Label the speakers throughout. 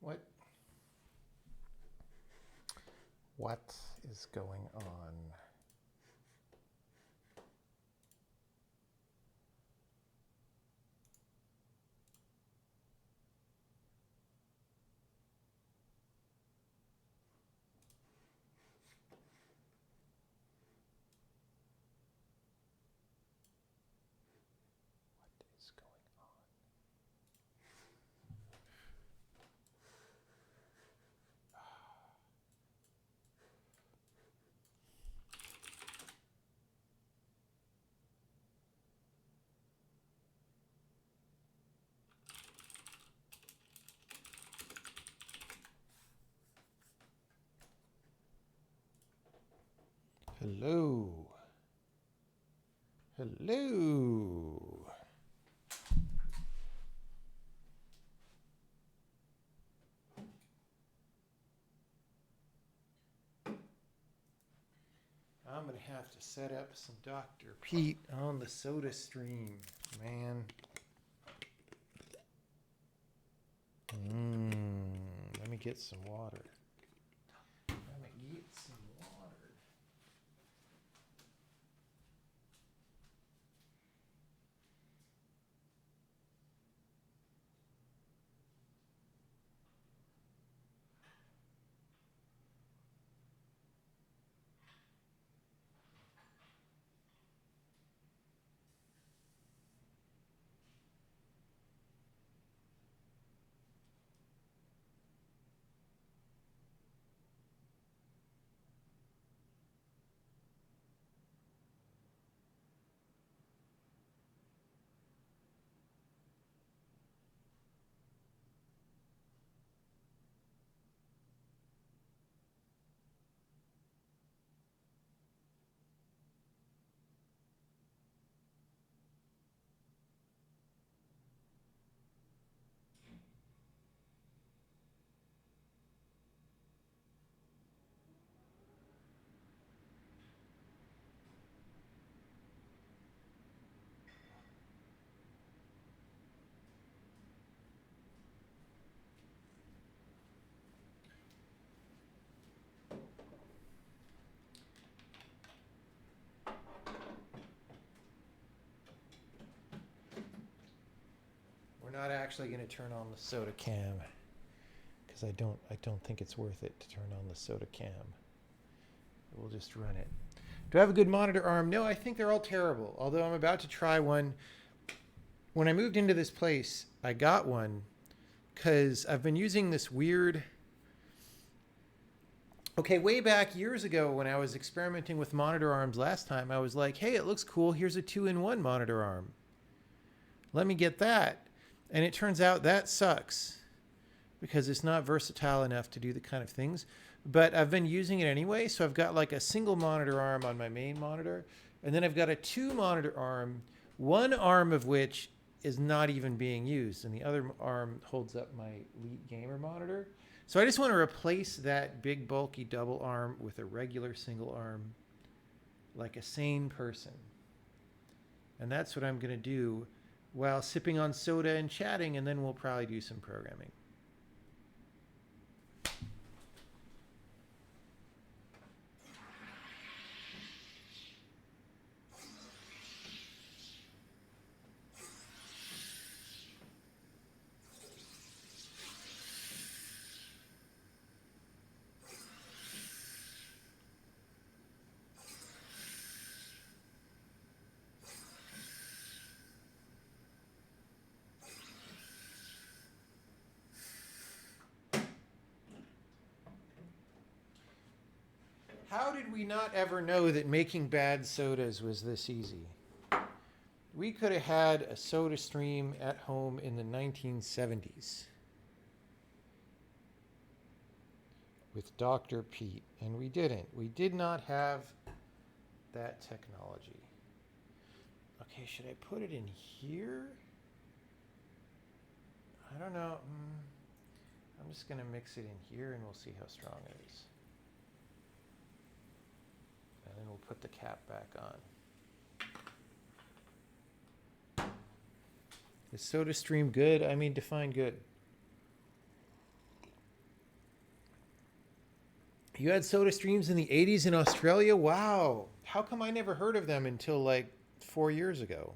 Speaker 1: What is going on? Hello. Hello. I'm going to have to set up some Dr. Pete on the soda stream, man. Let me get some water. We're not actually going to turn on the soda cam because I don't think it's worth it to turn on the soda cam. We'll just run it. Do I have a good monitor arm? No, I think they're all terrible. Although I'm about to try one. When I moved into this place, I got one because I've been using this weird. Okay, way back years ago when I was experimenting with monitor arms last time, I was like, hey, it looks cool. Here's a 2-in-1 monitor arm. Let me get that. And it turns out that sucks because it's not versatile enough to do the kind of things. But I've been using it anyway. So I've got like a single monitor arm on my main monitor. And then I've got a 2-monitor arm, one arm of which is not even being used. And the other arm holds up my Elite Gamer monitor. So I just want to replace that big bulky double arm with a regular single arm like a sane person. And that's what I'm going to do while sipping on soda and chatting, and then we'll probably do some programming. How did we not ever know that making bad sodas was this easy? We could have had a soda stream at home in the 1970s with Dr. Pete, and we didn't. We did not have that technology. Okay, should I put it in here? I don't know. I'm just going to mix it in here and we'll see how strong it is. And then we'll put the cap back on. Is soda stream good? I mean, define good. You had soda streams in the 80s in Australia? Wow. How come I never heard of them until like 4 years ago?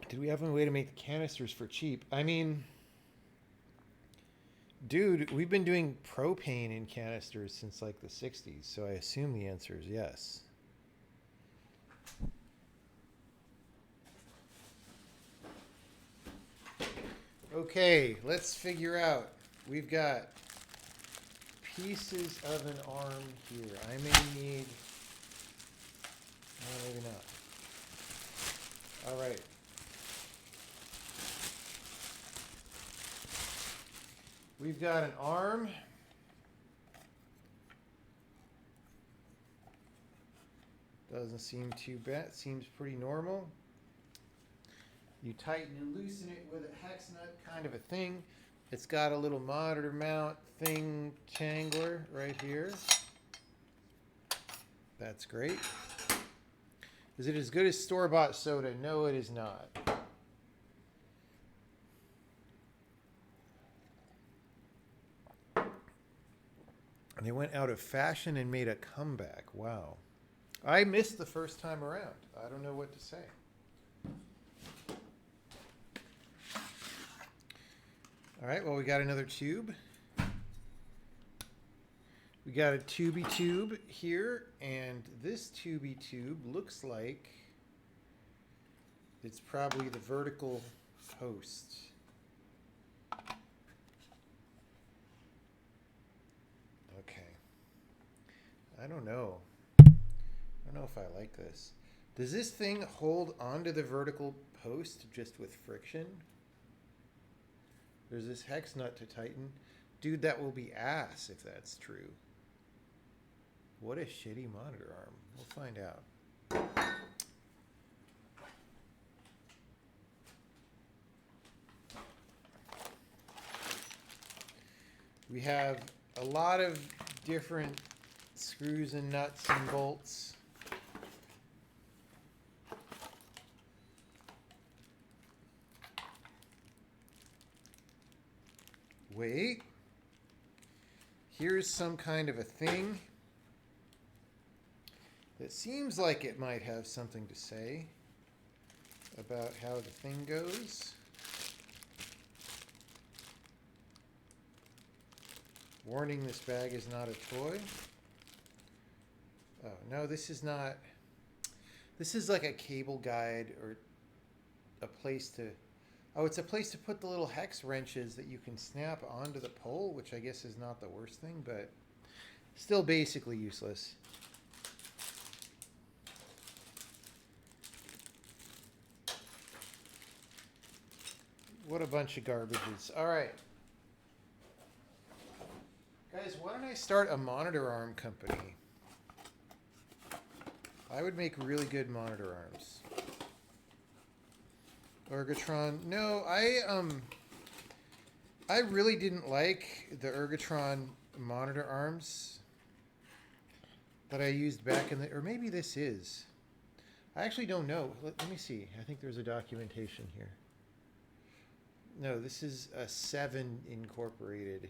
Speaker 1: Did we have a way to make the canisters for cheap? I mean, dude, we've been doing propane in canisters since like the 60s, so I assume the answer is yes. Okay, let's figure out. We've got pieces of an arm here. I may need... Oh, maybe not. All right. We've got an arm. Doesn't seem too bad. Seems pretty normal. You tighten and loosen it with a hex nut kind of a thing. It's got a little monitor mount thing tangler right here. That's great. Is it as good as store-bought soda? No, it is not. And they went out of fashion and made a comeback. Wow. I missed the first time around. I don't know what to say. All right, well, we got another tube. We got a tubey tube here, and this tubey tube looks like it's probably the vertical post. Okay. I don't know. I don't know if I like this. Does this thing hold onto the vertical post just with friction? There's this hex nut to tighten. Dude, that will be ass if that's true. What a shitty monitor arm. We'll find out. We have a lot of different screws and nuts and bolts. Wait. Here's some kind of a thing that seems like it might have something to say about how the thing goes. Warning, this bag is not a toy. Oh, no, this is not. This is like a cable guide or a place to... Oh, it's a place to put the little hex wrenches that you can snap onto the pole, which I guess is not the worst thing, but still basically useless. What a bunch of garbages. All right. Guys, why don't I start a monitor arm company? I would make really good monitor arms. Ergotron. No, I really didn't like the Ergotron monitor arms that I used back in the... Or maybe this is. I actually don't know. Let me see. I think there's a documentation here. No, this is a 7 Incorporated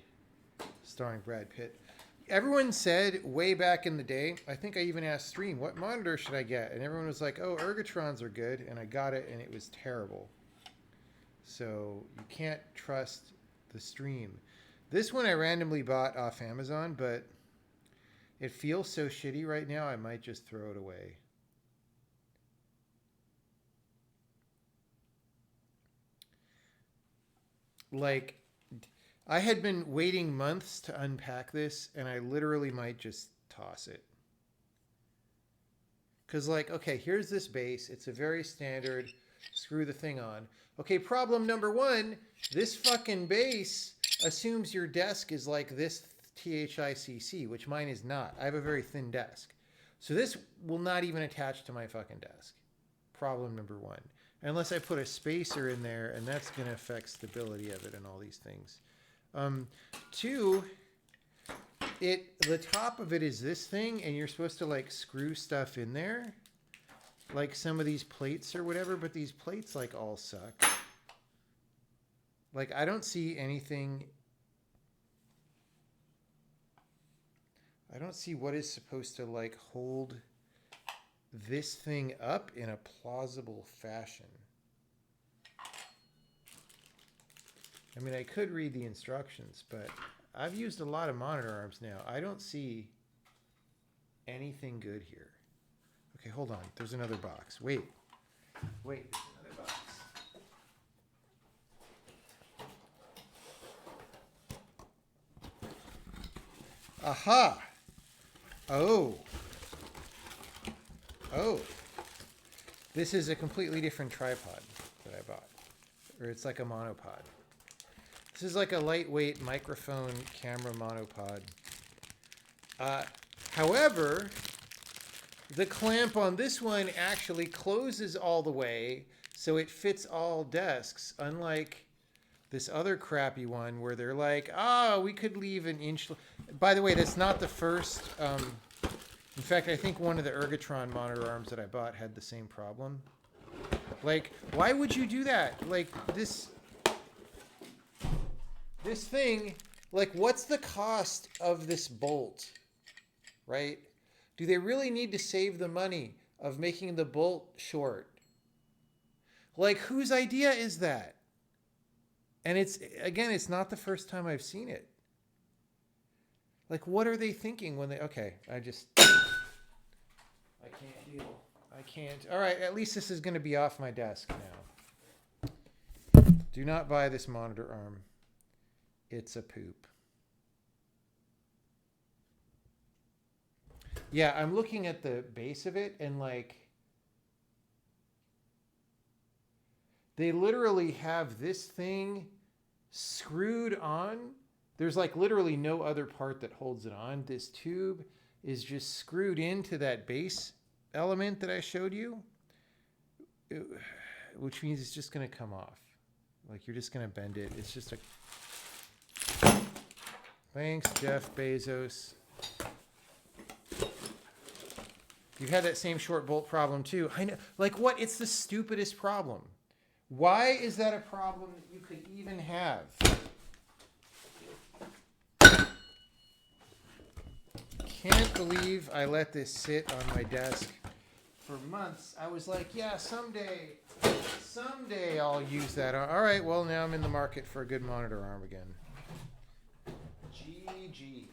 Speaker 1: starring Brad Pitt. Everyone said way back in the day, I think I even asked Stream, what monitor should I get? And everyone was like, oh, Ergotrons are good. And I got it, and it was terrible. So you can't trust the Stream. This one I randomly bought off Amazon, but it feels so shitty right now, I might just throw it away. Like... I had been waiting months to unpack this, and I literally might just toss it. Because, like, okay, here's this base. It's a very standard screw the thing on. Okay, problem number one, this fucking base assumes your desk is like this THICC, which mine is not. I have a very thin desk. So this will not even attach to my fucking desk. Problem number one. Unless I put a spacer in there, and that's going to affect stability of it and all these things. Two, the top of it is this thing, and you're supposed to like screw stuff in there, like some of these plates or whatever, but these plates like all suck. Like, I don't see anything. I don't see what is supposed to like hold this thing up in a plausible fashion. I mean, I could read the instructions, but I've used a lot of monitor arms now. I don't see anything good here. Okay, hold on. There's another box. Wait. Wait, there's another box. Aha! Oh. Oh. This is a completely different tripod that I bought. Or it's like a monopod. This is like a lightweight microphone camera monopod. However, the clamp on this one actually closes all the way, so it fits all desks, unlike this other crappy one where they're like, oh, we could leave an inch. By the way, that's not the first. In fact, I think one of the Ergotron monitor arms that I bought had the same problem. Like, why would you do that? Like, this thing, like, what's the cost of this bolt, right? Do they really need to save the money of making the bolt short? Like, whose idea is that? And it's, again, it's not the first time I've seen it. Like, what are they thinking when they, okay, I can't deal. I can't. All right, at least this is going to be off my desk now. Do not buy this monitor arm. It's a poop. Yeah, I'm looking at the base of it and like, they literally have this thing screwed on. There's like literally no other part that holds it on. This tube is just screwed into that base element that I showed you, which means it's just going to come off. Like, you're just going to bend it. It's just a... Thanks, Jeff Bezos. You had that same short bolt problem too. I know. Like, what? It's the stupidest problem. Why is that a problem that you could even have? Can't believe I let this sit on my desk for months. I was like, yeah, someday I'll use that. All right, well, now I'm in the market for a good monitor arm again. GG.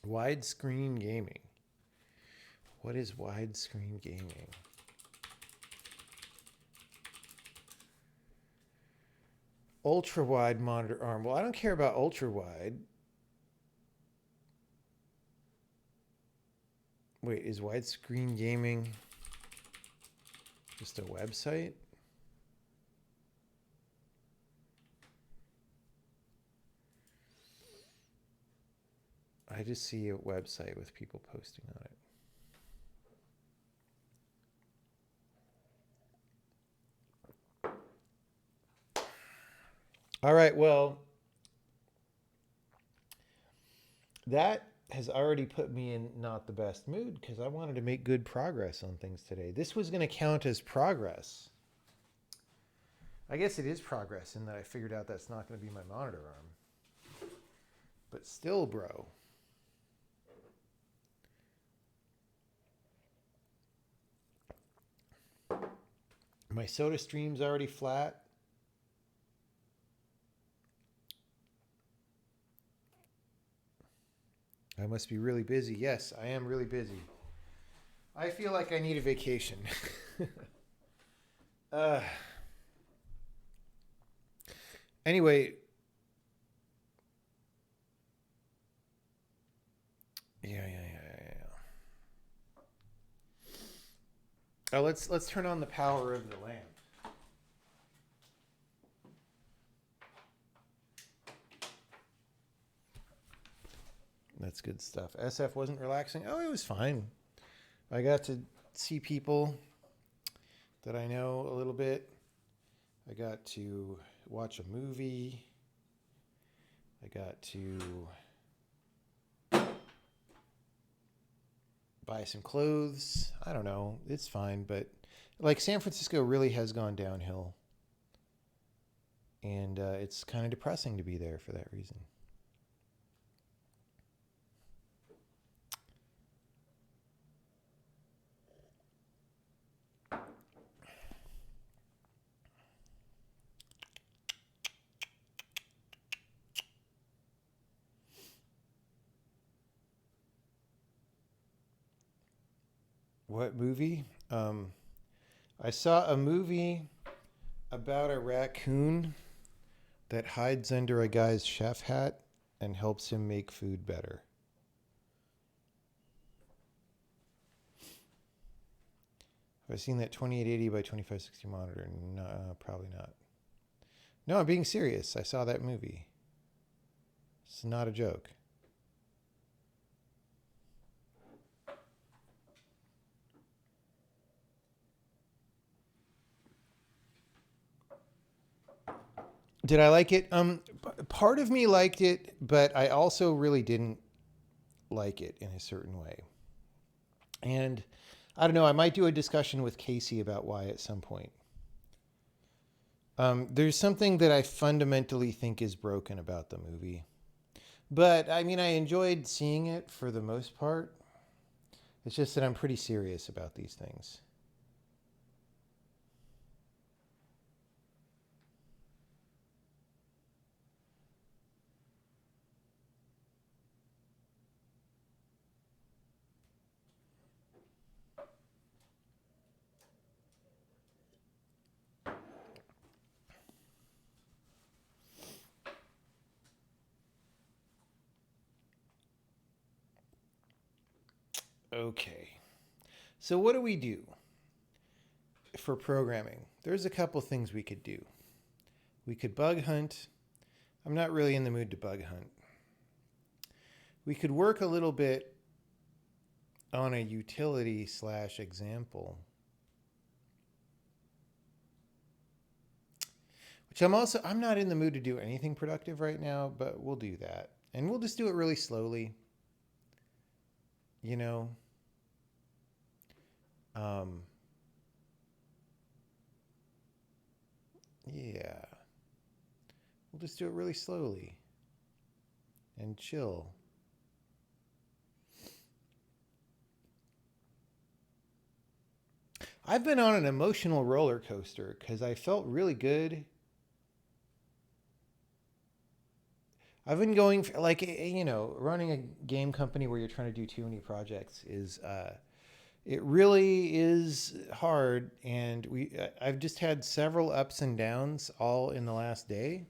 Speaker 1: Widescreen gaming. What is widescreen gaming? Ultra wide monitor arm. Well, I don't care about ultra wide. Wait, is widescreen gaming just a website? I just see a website with people posting on it. All right, well, that has already put me in not the best mood because I wanted to make good progress on things today. This was going to count as progress. I guess it is progress in that I figured out that's not going to be my monitor arm. But still, bro. My soda stream's already flat. I must be really busy. Yes, I am really busy. I feel like I need a vacation. Anyway. Yeah. Oh, let's turn on the power of the lamp. That's good stuff. SF wasn't relaxing. Oh, it was fine. I got to see people that I know a little bit. I got to watch a movie. I got to buy some clothes. I don't know. It's fine, but like San Francisco really has gone downhill. And it's kind of depressing to be there for that reason. What movie? I saw a movie about a raccoon that hides under a guy's chef hat and helps him make food better. Have I seen that 2880 by 2560 monitor? No, probably not. No, I'm being serious. I saw that movie. It's not a joke. Did I like it? Part of me liked it, but I also really didn't like it in a certain way. And I don't know, I might do a discussion with Casey about why at some point. There's something that I fundamentally think is broken about the movie. But I mean, I enjoyed seeing it for the most part. It's just that I'm pretty serious about these things. Okay. So what do we do for programming? There's a couple things we could do. We could bug hunt. I'm not really in the mood to bug hunt. We could work a little bit on a utility / example. Which I'm not in the mood to do anything productive right now, but we'll do that. And we'll just do it really slowly. You know, yeah. We'll just do it really slowly and chill. I've been on an emotional roller coaster because I felt really good. I've been going for, like, you know, running a game company where you're trying to do too many projects is it really is hard, and I've just had several ups and downs all in the last day.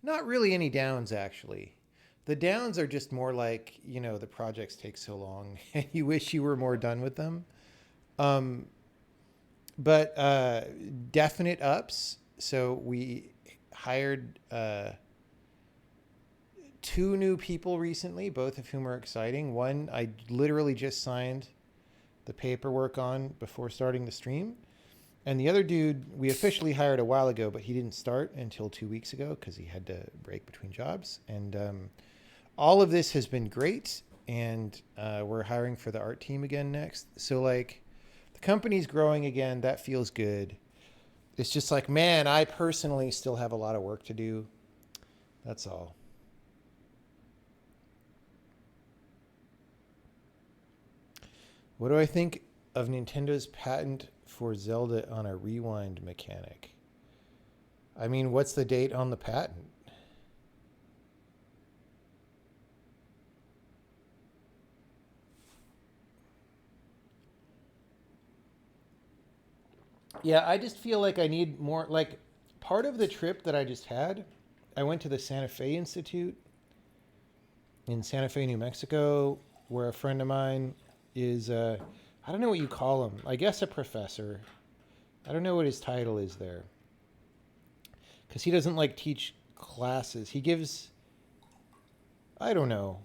Speaker 1: Not really any downs, actually. The downs are just more like, you know, the projects take so long and you wish you were more done with them. But definite ups. So we hired 2 new people recently, both of whom are exciting. One I literally just signed the paperwork on before starting the stream. And the other dude we officially hired a while ago, but he didn't start until 2 weeks ago because he had to break between jobs. And all of this has been great. And we're hiring for the art team again next. So like the company's growing again. That feels good. It's just like, man, I personally still have a lot of work to do. That's all. What do I think of Nintendo's patent for Zelda on a rewind mechanic? I mean, what's the date on the patent? Yeah, I just feel like I need more. Like, part of the trip that I just had, I went to the Santa Fe Institute in Santa Fe, New Mexico, where a friend of mine is, I don't know what you call him. I guess a professor. I don't know what his title is there. Because he doesn't like teach classes. He gives, I don't know.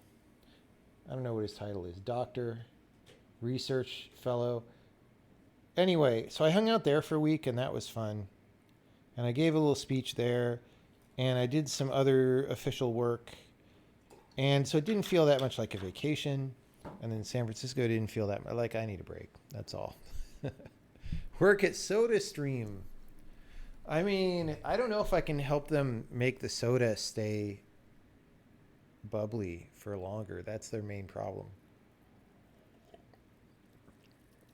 Speaker 1: I don't know what his title is. Doctor, research fellow. Anyway, so I hung out there for a week and that was fun. And I gave a little speech there and I did some other official work. And so it didn't feel that much like a vacation. And then San Francisco didn't feel that like I need a break. That's all. Work at SodaStream. I mean, I don't know if I can help them make the soda stay bubbly for longer. That's their main problem.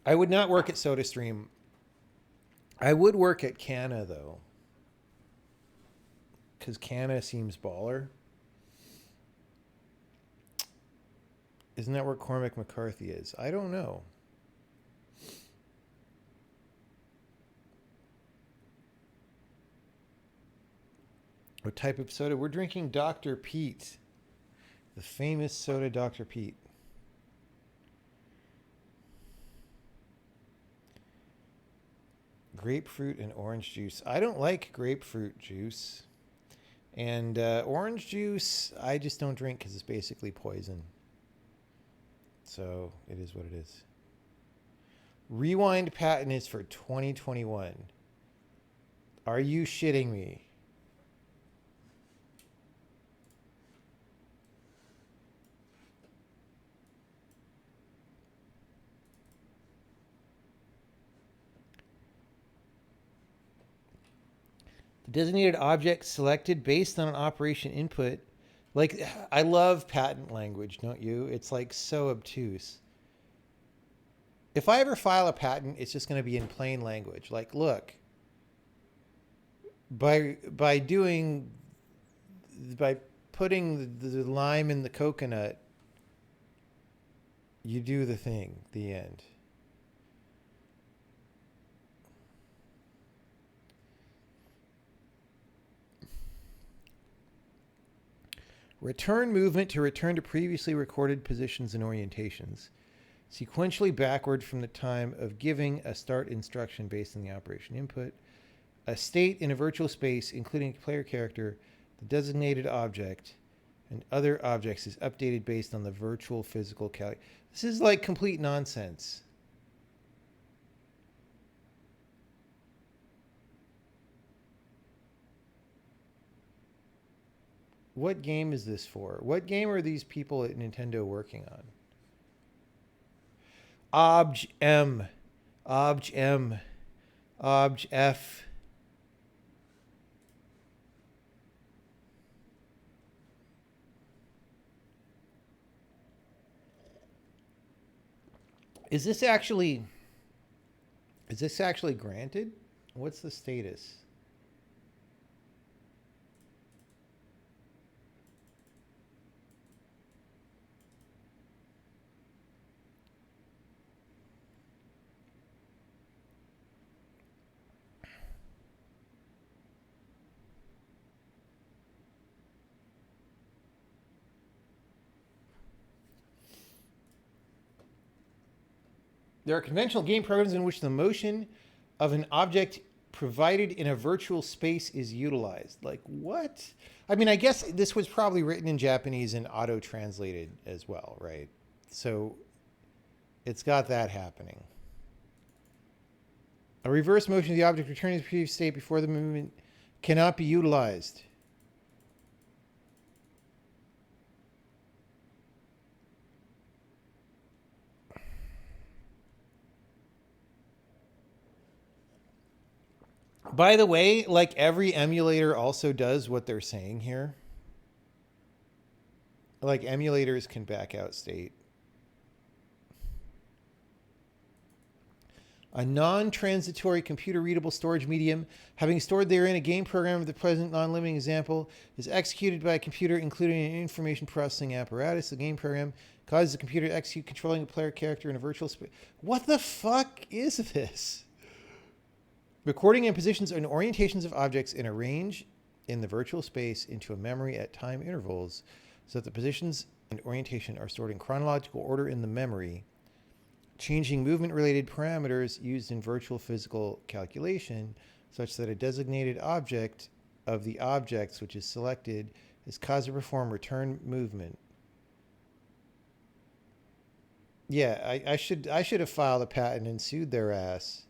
Speaker 1: I would not work at SodaStream. I would work at Canna though, because Canna seems baller. Isn't that where Cormac McCarthy is? I don't know. What type of soda? We're drinking Dr. Pete. The famous soda Dr. Pete. Grapefruit and orange juice. I don't like grapefruit juice. And orange juice, I just don't drink because it's basically poison. So it is what it is. Rewind patent is for 2021. Are you shitting me? The designated object selected based on an operation input. Like, I love patent language, don't you? It's like so obtuse. If I ever file a patent, it's just going to be in plain language. Like, look, by putting the lime in the coconut, you do the thing, the end. Return movement to return to previously recorded positions and orientations, sequentially backward from the time of giving a start instruction based on the operation input. A state in a virtual space, including a player character, the designated object, and other objects is updated based on the virtual physical calculation. This is like complete nonsense. What game is this for? What game are these people at Nintendo working on? Obj M. Obj M. Obj F. Is this actually granted? What's the status? There are conventional game programs in which the motion of an object provided in a virtual space is utilized. Like, what? I mean, I guess this was probably written in Japanese and auto-translated as well, right? So it's got that happening. A reverse motion of the object returning to the previous state before the movement cannot be utilized. By the way, like every emulator also does what they're saying here. Like emulators can back out state. A non-transitory computer-readable storage medium, having stored therein a game program of the present non-limiting example, is executed by a computer, including an information processing apparatus. The game program causes the computer to execute controlling a player character in a virtual space. What the fuck is this? Recording and positions and orientations of objects in a range in the virtual space into a memory at time intervals, so that the positions and orientation are stored in chronological order in the memory. Changing movement-related parameters used in virtual physical calculation, such that a designated object of the objects which is selected is caused to perform return movement. Yeah, I should have filed a patent and sued their ass.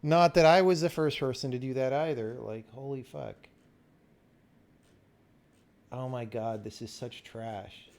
Speaker 1: Not that I was the first person to do that either. Like, holy fuck. Oh my god, this is such trash.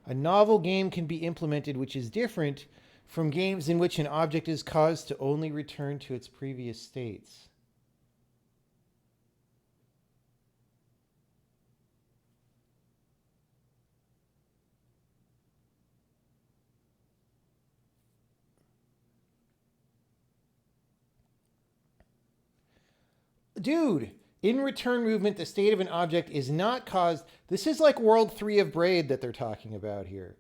Speaker 1: A novel game can be implemented which is different from games in which an object is caused to only return to its previous states. Dude, in return movement, the state of an object is not caused. This is like World 3 of Braid that they're talking about here.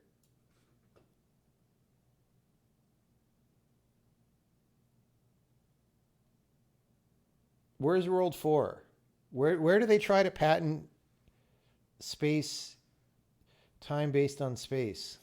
Speaker 1: Where's World 4? Where do they try to patent space, time based on space?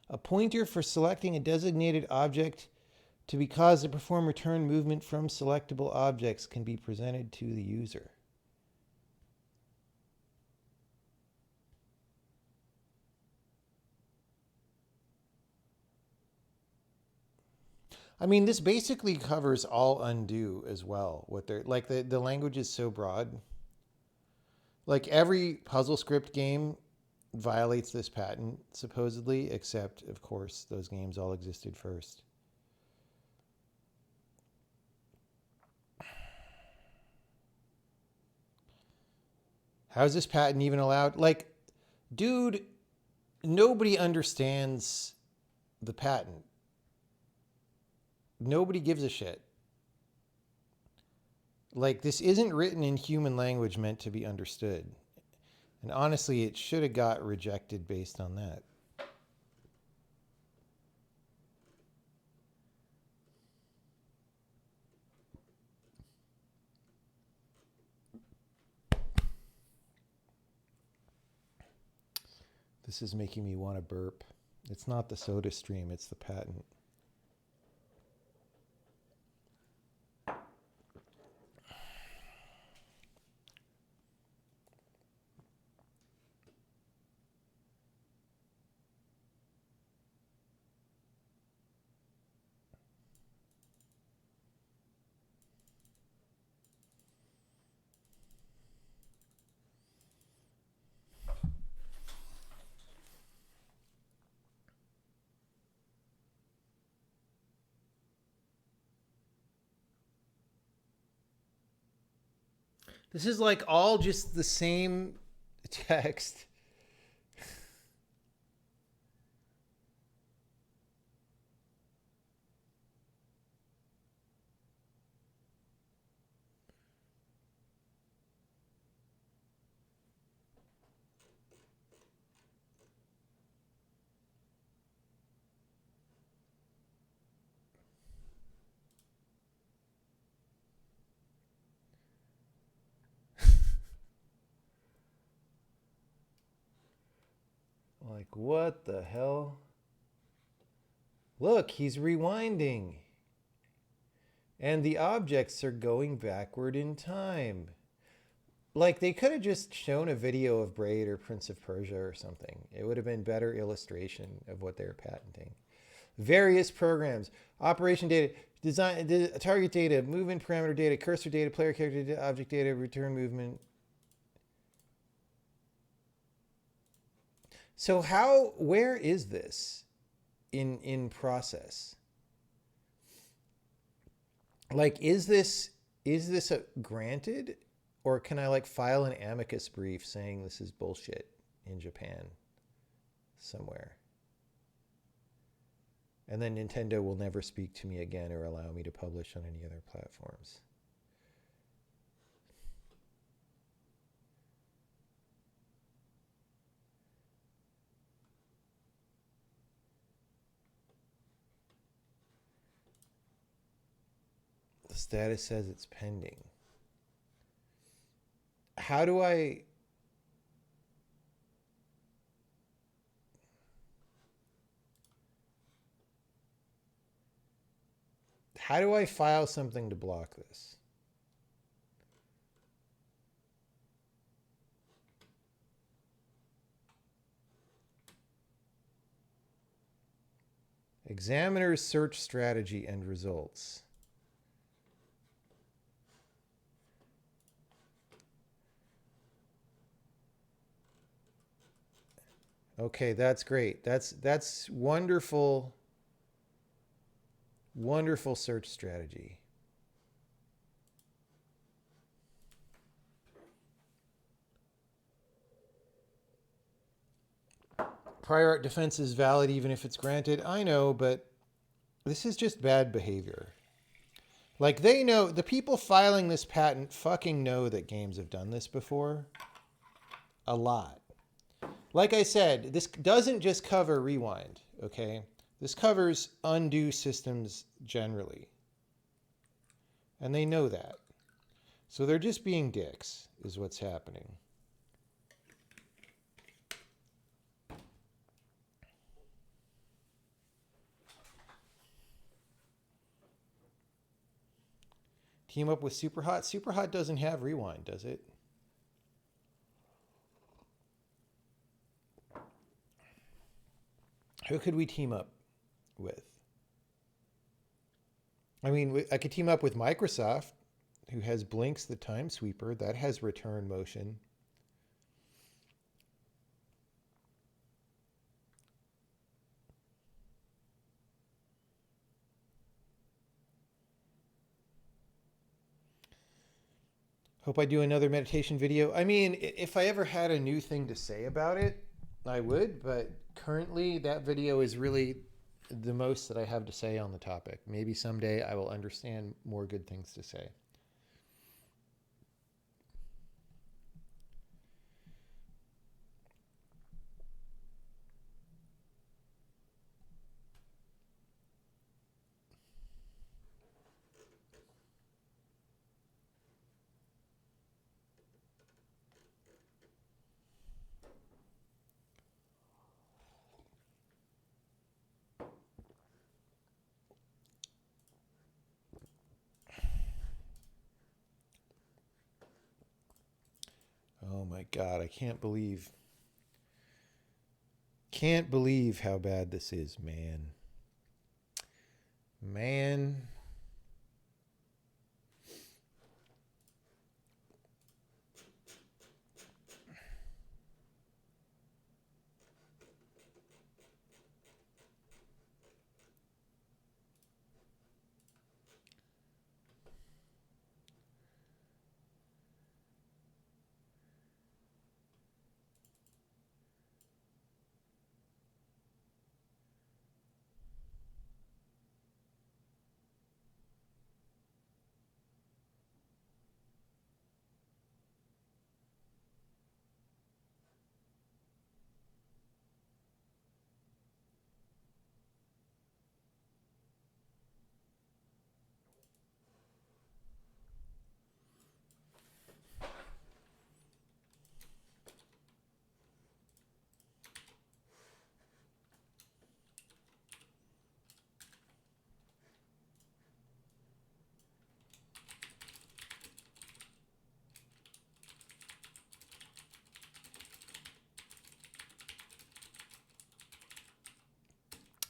Speaker 1: A pointer for selecting a designated object to be caused to perform return movement from selectable objects can be presented to the user. I mean, this basically covers all undo as well. What they're like, the language is so broad. Like every puzzle script game violates this patent, supposedly, except, of course, those games all existed first. How's this patent even allowed? Like, dude, nobody understands the patent. Nobody gives a shit. Like, this isn't written in human language meant to be understood. And honestly, it should have got rejected based on that. This is making me want to burp. It's not the soda stream, it's the patent. This is like all just the same text. Like, what the hell? Look, he's rewinding. And the objects are going backward in time. Like, they could have just shown a video of Braid or Prince of Persia or something. It would have been better illustration of what they're patenting. Various programs, operation data, design, target data, movement parameter data, cursor data, player character data, object data, return movement. So where is this in process? Like, is this a granted, or can I like file an amicus brief saying this is bullshit in Japan somewhere? And then Nintendo will never speak to me again or allow me to publish on any other platforms. The status says it's pending. How do I... How do I file something to block this? Examiner's search strategy and results. Okay, that's great. That's wonderful. Wonderful search strategy. Prior art defense is valid even if it's granted. I know, but this is just bad behavior. Like, they know, the people filing this patent fucking know that games have done this before. A lot. Like I said, this doesn't just cover rewind, okay? This covers undo systems generally. And they know that. So they're just being dicks, is what's happening. Team up with Superhot. Superhot doesn't have rewind, does it? Who could we team up with? I mean, I could team up with Microsoft, who has Blinks the Time Sweeper. That has return motion. Hope I do another meditation video. I mean, if I ever had a new thing to say about it, I would, but currently that video is really the most that I have to say on the topic. Maybe someday I will understand more good things to say. Oh my God, I can't believe how bad this is, man. Man.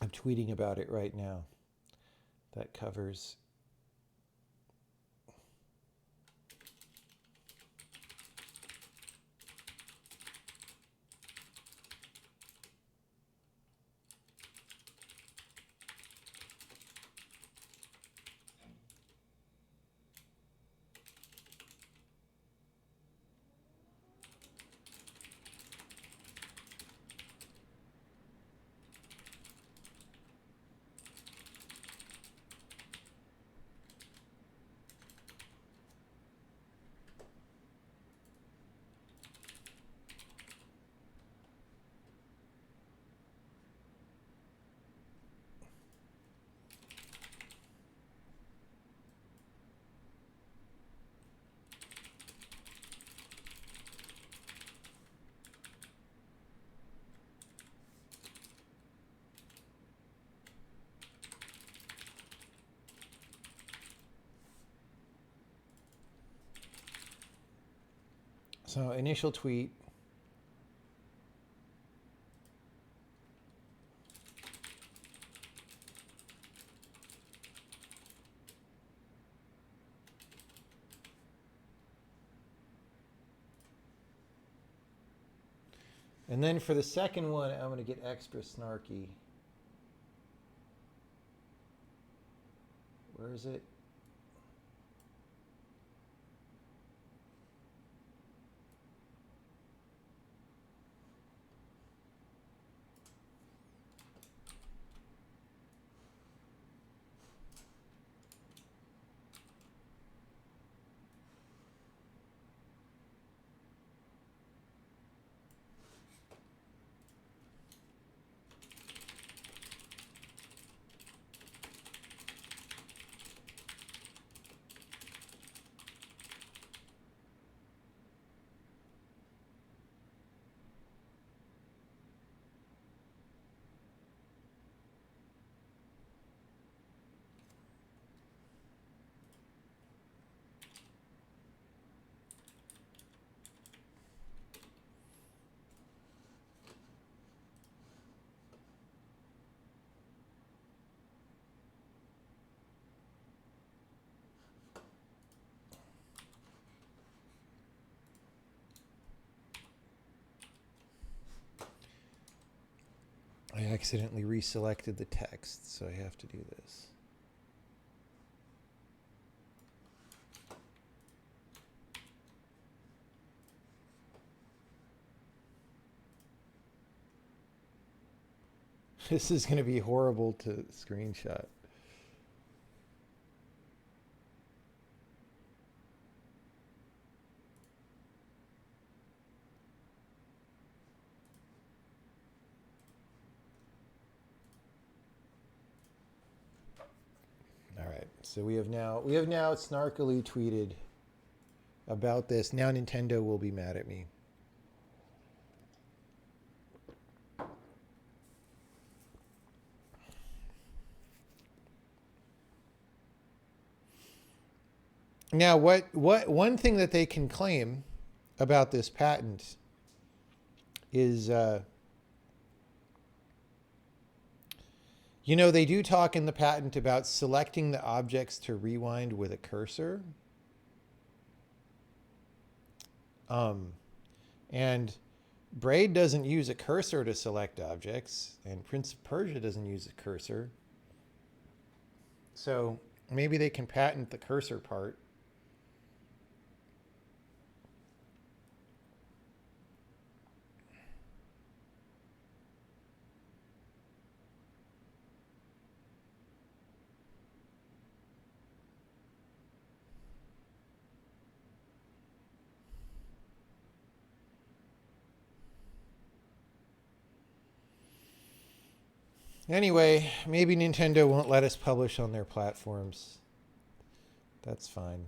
Speaker 1: I'm tweeting about it right now. That covers. So initial tweet. And then for the second one, I'm going to get extra snarky. Where is it? I accidentally reselected the text, so I have to do this. This is going to be horrible to screenshot. All right, so we have now snarkily tweeted about this. Now Nintendo will be mad at me. Now, what one thing that they can claim about this patent is, you know, they do talk in the patent about selecting the objects to rewind with a cursor. And Braid doesn't use a cursor to select objects, and Prince of Persia doesn't use a cursor. So maybe they can patent the cursor part. Anyway, maybe Nintendo won't let us publish on their platforms. That's fine.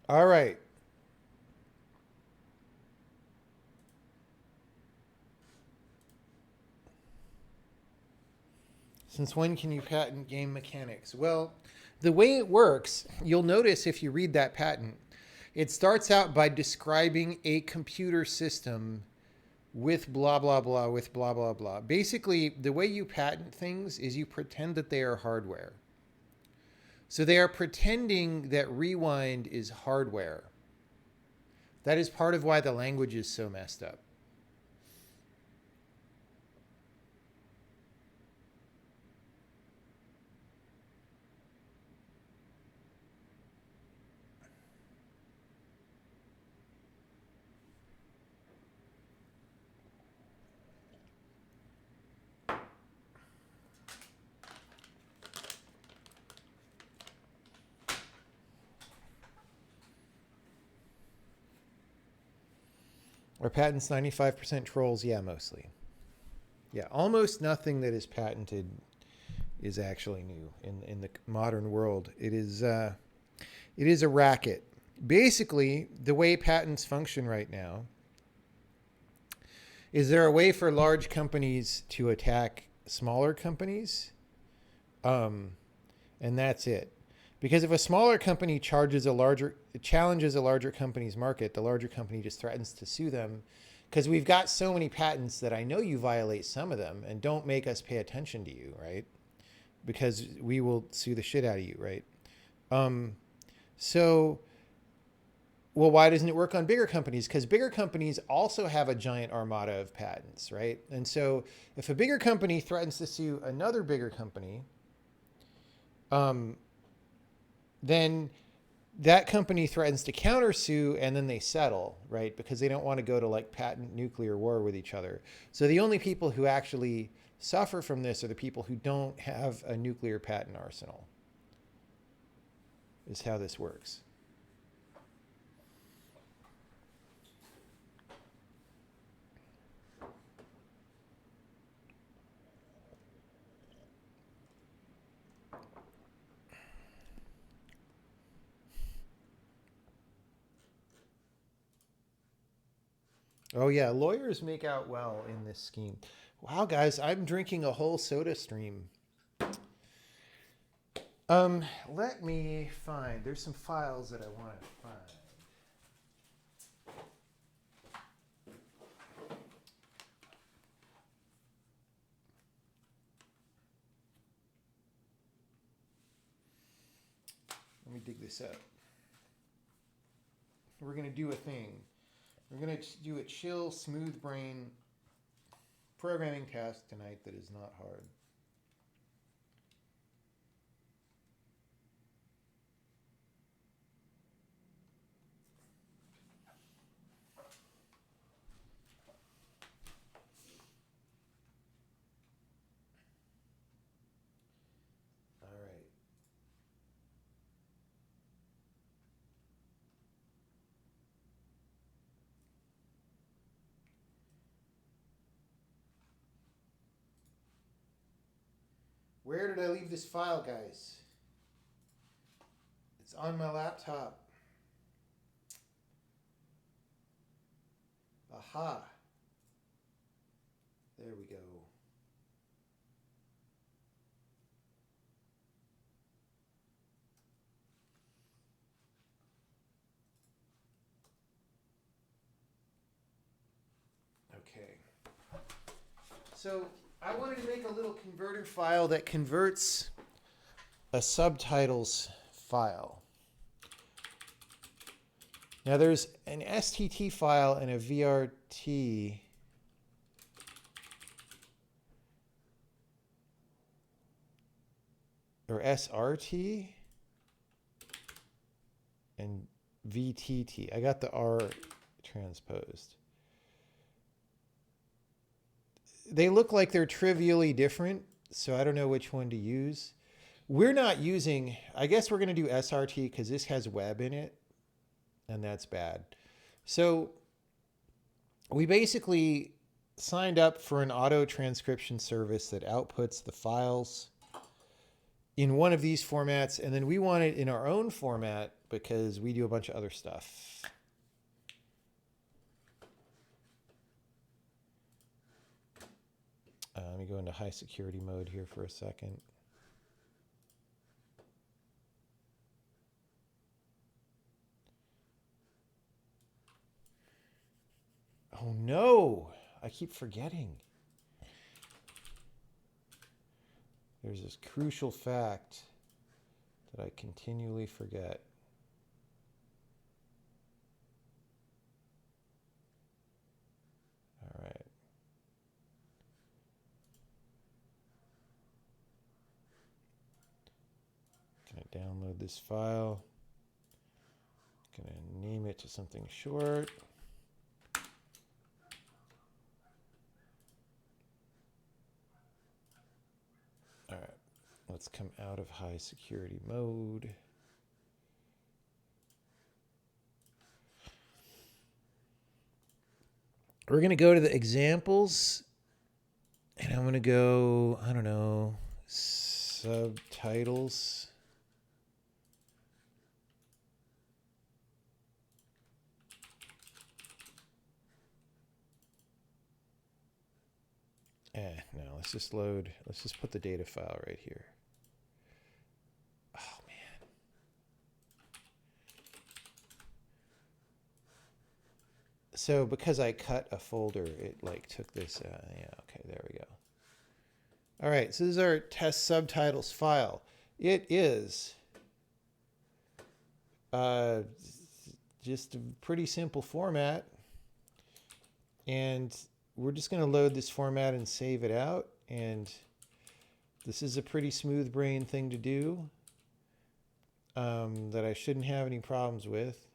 Speaker 1: All right. Since when can you patent game mechanics? Well, the way it works, you'll notice if you read that patent, it starts out by describing a computer system with blah, blah, blah, with blah, blah, blah. Basically, the way you patent things is you pretend that they are hardware. So they are pretending that rewind is hardware. That is part of why the language is so messed up. Are patents 95% trolls? Yeah, mostly. Yeah, almost nothing that is patented is actually new in the modern world. It is a racket. Basically, the way patents function right now is there a way for large companies to attack smaller companies, um, and that's it. Because if a smaller company challenges a larger company's market, the larger company just threatens to sue them. Because we've got so many patents that I know you violate some of them, and don't make us pay attention to you, right? Because we will sue the shit out of you, right? Um, so, well, why doesn't it work on bigger companies? Because bigger companies also have a giant armada of patents, right? And so if a bigger company threatens to sue another bigger company, um, then that company threatens to countersue, and then they settle, right? Because they don't want to go to like patent nuclear war with each other. So the only people who actually suffer from this are the people who don't have a nuclear patent arsenal, is how this works. Oh yeah, lawyers make out well in this scheme. Wow, guys, I'm drinking a whole soda stream. Let me find. There's some files that I want to find. Let me dig this up. We're gonna do a thing. We're gonna do a chill, smooth brain programming task tonight that is not hard. All right. Where did I leave this file, guys? It's on my laptop. Aha. There we go. Okay. So I wanted to make a little converter file that converts a subtitles file. Now there's an STT file and a VRT. Or SRT and VTT. I got the R transposed. They look like they're trivially different, so I don't know which one to use. We're not using, I guess we're going to do SRT because this has web in it, and that's bad. So we basically signed up for an auto transcription service that outputs the files in one of these formats, and then we want it in our own format because we do a bunch of other stuff. Let me go into high security mode here for a second. Oh no, I keep forgetting. There's this crucial fact that I continually forget. All right. Gonna download this file. Gonna name it to something short. All right, let's come out of high security mode. We're going to go to the examples And I'm going to go, I don't know, subtitles. No, let's just put the data file right here. Oh, man. So because I cut a folder, it like took this, yeah, okay, there we go. All right, so this is our test subtitles file. It is just a pretty simple format. And we're just going to load this format and save it out. And this is a pretty smooth brain thing to do that I shouldn't have any problems with.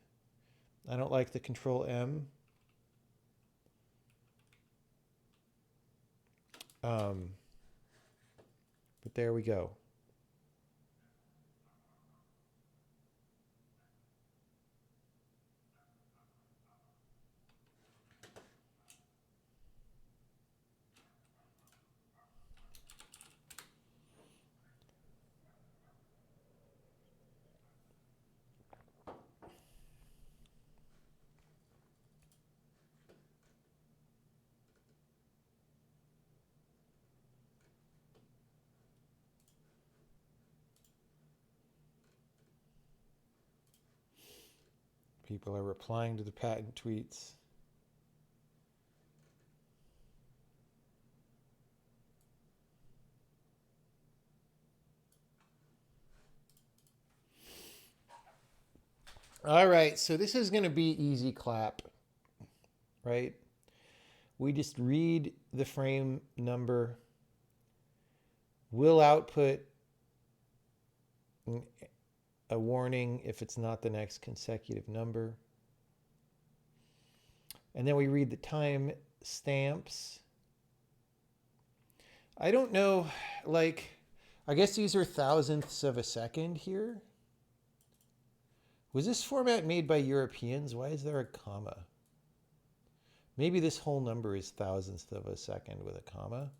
Speaker 1: I don't like the Control M. But there we go. People are replying to the patent tweets. All right, so this is going to be easy clap, right? We just read the frame number. We'll output a warning if it's not the next consecutive number. And then we read the time stamps. I don't know, like, I guess these are thousandths of a second here. Was this format made by Europeans? Why is there a comma? Maybe this whole number is thousandths of a second with a comma.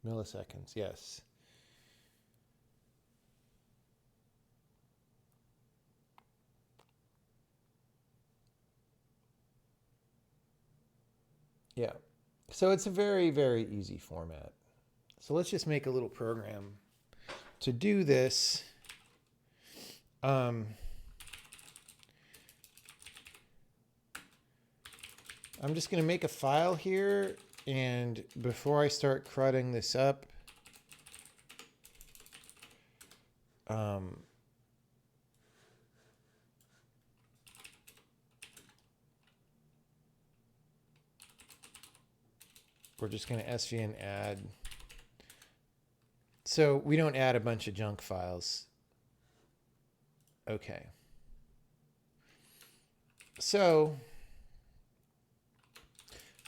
Speaker 1: Milliseconds, yes. Yeah. So it's a very, very easy format. So let's just make a little program to do this. I'm just going to make a file here. And before I start crudding this up, we're just going to svn add. So we don't add a bunch of junk files. Okay. So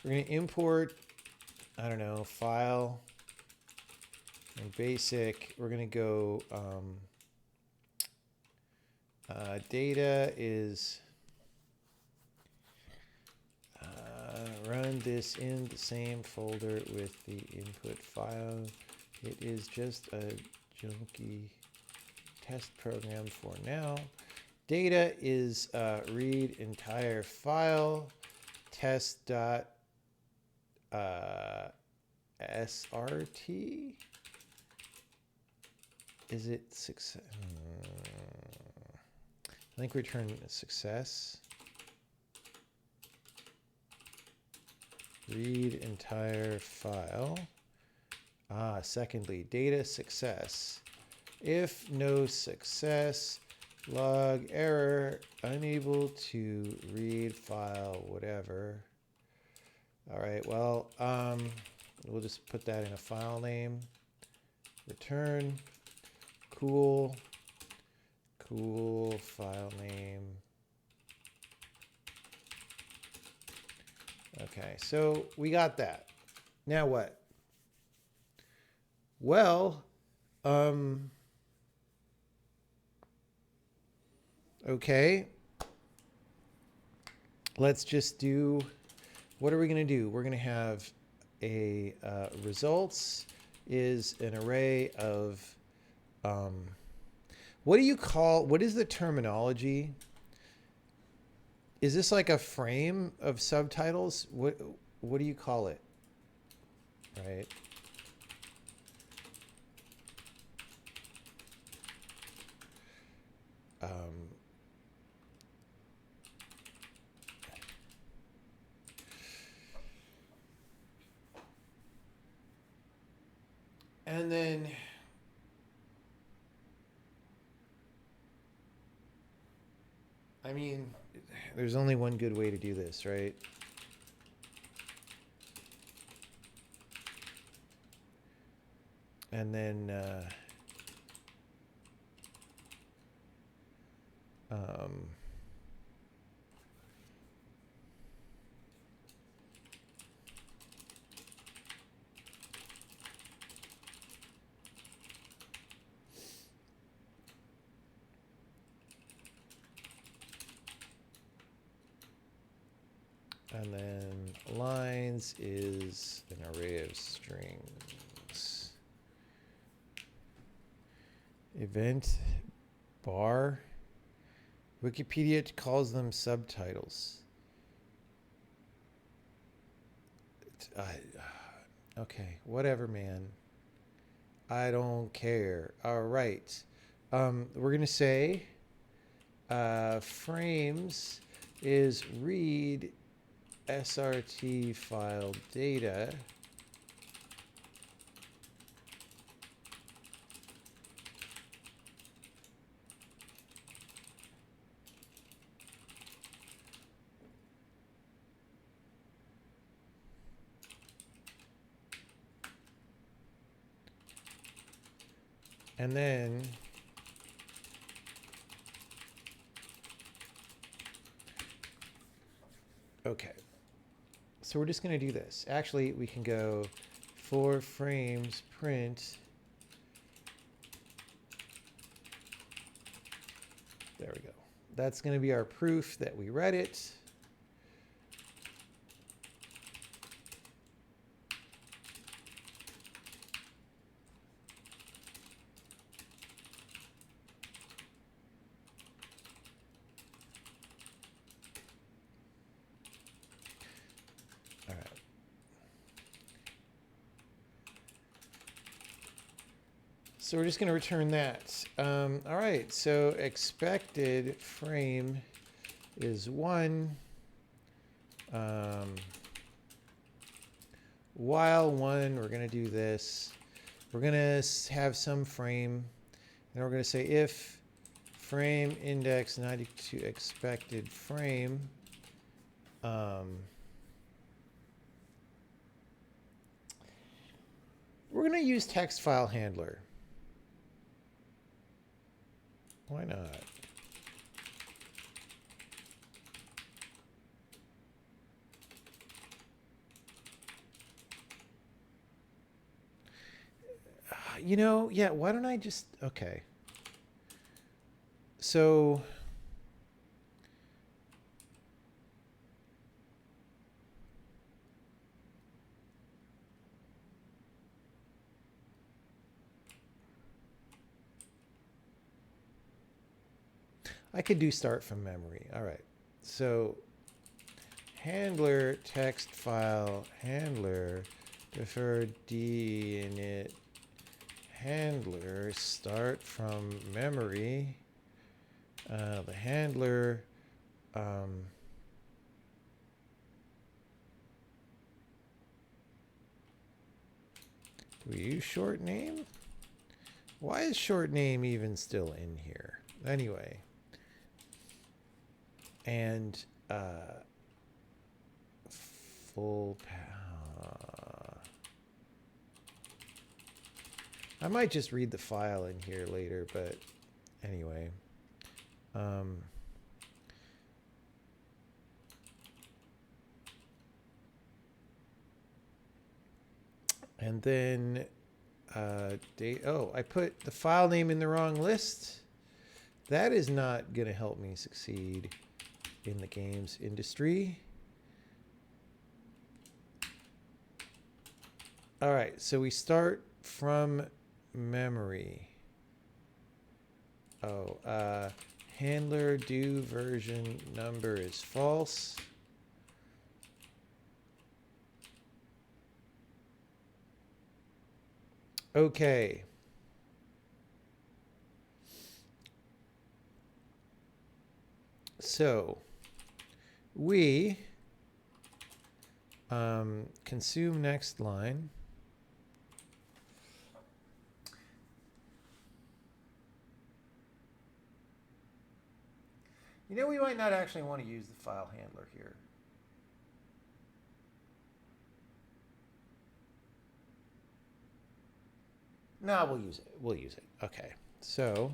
Speaker 1: we're going to import, I don't know, file and basic. We're going to go data is run this in the same folder with the input file. It is just a junky test program for now. Data is read entire file test.srt. Is it success? I think return success. Read entire file. Secondly, data success. If no success, log error, unable to read file, whatever. All right, well, we'll just put that in a file name. Return, cool file name. Okay, so we got that. Now what? Well, okay. Let's just do, what are we going to do? We're going to have a results is an array of, what do you call, what is the terminology? Is this like a frame of subtitles? What do you call it? Right. And then I mean, there's only one good way to do this, right? And then and then lines is an array of strings. Event bar. Wikipedia calls them subtitles. Okay, whatever, man. I don't care. All right. We're going to say frames is read SRT file data. And then okay. So we're just going to do this. Actually, we can go for frames print. There we go. That's going to be our proof that we read it. All right. So we're just going to return that. All right. So expected frame is 1. While 1, we're going to do this. We're going to have some frame. And we're going to say if frame index 92 expected frame. We're going to use text file handler. Why not? You know, yeah, why don't I just, okay. So I could do start from memory. All right. So handler text file handler defer d init handler start from memory. The handler do we use short name? Why is short name even still in here? Anyway. And full I might just read the file in here later, but anyway. And then oh, I put the file name in the wrong list. That is not going to help me succeed in the games industry. All right, so we start from memory. Oh, handler do version number is false. Okay. So we consume next line. You know, we might not actually want to use the file handler here. No, we'll use it. We'll use it. Okay. So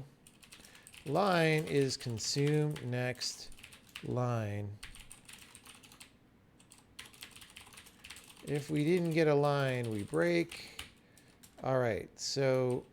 Speaker 1: line is consume next line. If we didn't get a line, we break. All right. So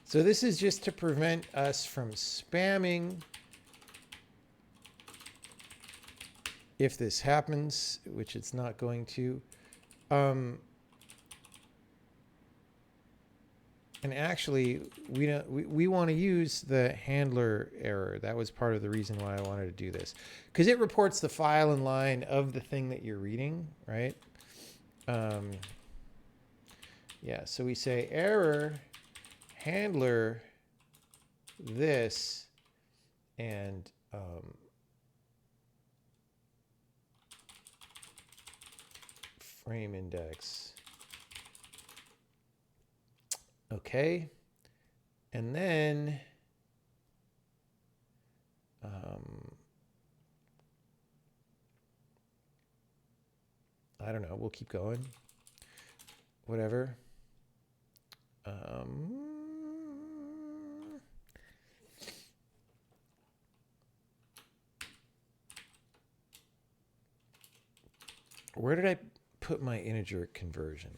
Speaker 1: so this is just to prevent us from spamming. If this happens, which it's not going to. And actually, we want to use the handler error. That was part of the reason why I wanted to do this. Because it reports the file and line of the thing that you're reading, right? Yeah, so we say error handler this and frame index. Okay. And then I don't know. We'll keep going. Whatever. Where did I put my integer conversion?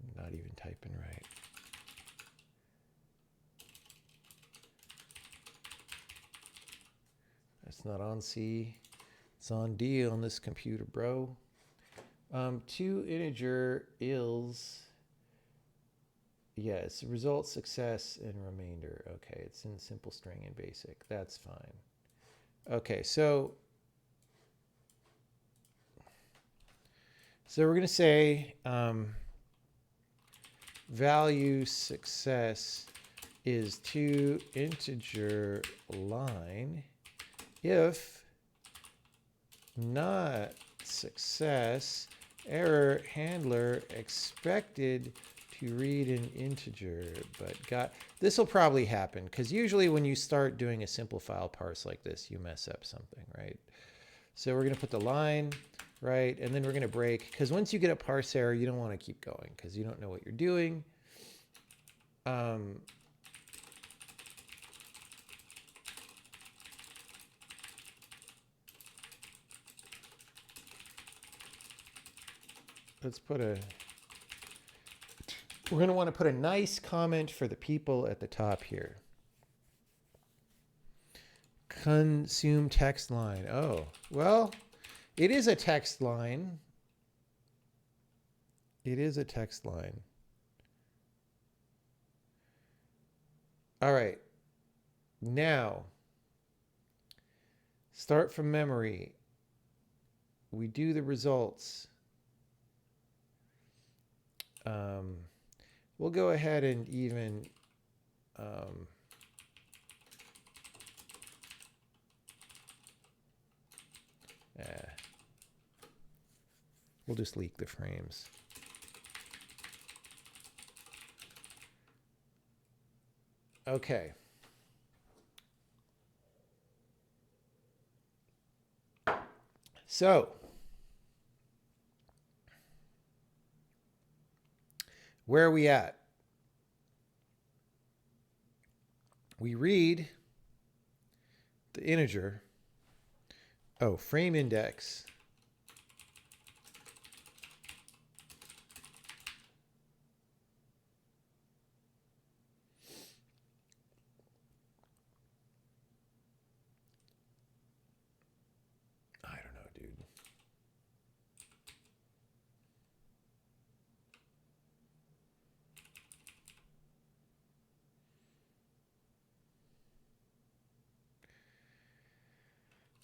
Speaker 1: I'm not even typing right. That's not on C. It's on D on this computer, bro. To integer is, yes, result, success, and remainder. Okay, it's in simple string and basic. That's fine. Okay, so we're going to say value success is to integer line if not success error handler expected to read an integer but got. This will probably happen because usually when you start doing a simple file parse like this, you mess up something, right? So we're going to put the line, right? And then we're going to break because once you get a parse error, you don't want to keep going because you don't know what you're doing. Let's put a, we're going to want to put a nice comment for the people at the top here. Consume text line. Oh, well, it is a text line. It is a text line. All right. Now, start from memory. We do the results. We'll go ahead and even We'll just leak the frames. Okay. So, where are we at? We read the integer. Oh, frame index. I don't know, dude.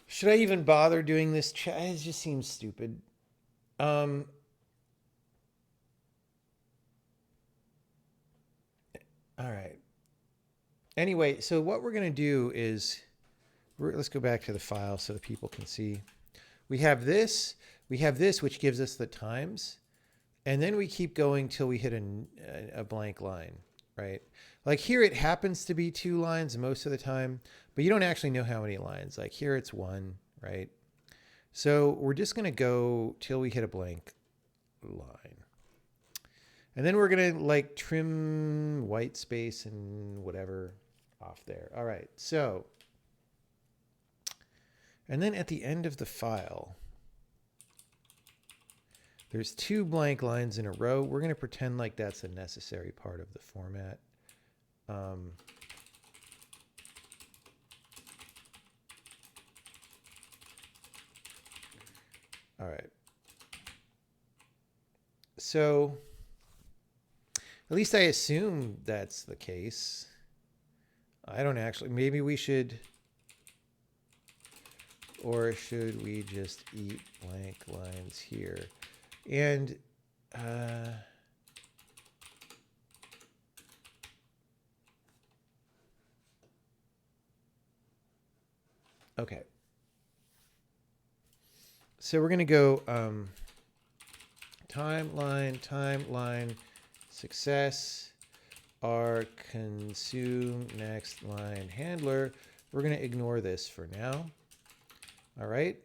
Speaker 1: Should I even bother doing this chat? It just seems stupid. All right. Anyway, so what we're going to do is, let's go back to the file so that people can see. We have this, which gives us the times. And then we keep going till we hit a blank line, right? Like here, it happens to be 2 lines most of the time, but you don't actually know how many lines. Like here, it's 1, right? So we're just going to go till we hit a blank line. And then we're going to like trim white space and whatever off there. All right. So, and then at the end of the file, there's 2 blank lines in a row. We're going to pretend like that's a necessary part of the format. All right. So at least I assume that's the case. I don't actually, maybe we should, or should we just eat blank lines here? And okay. So we're going to go timeline, success, our consume next line handler. We're going to ignore this for now. All right.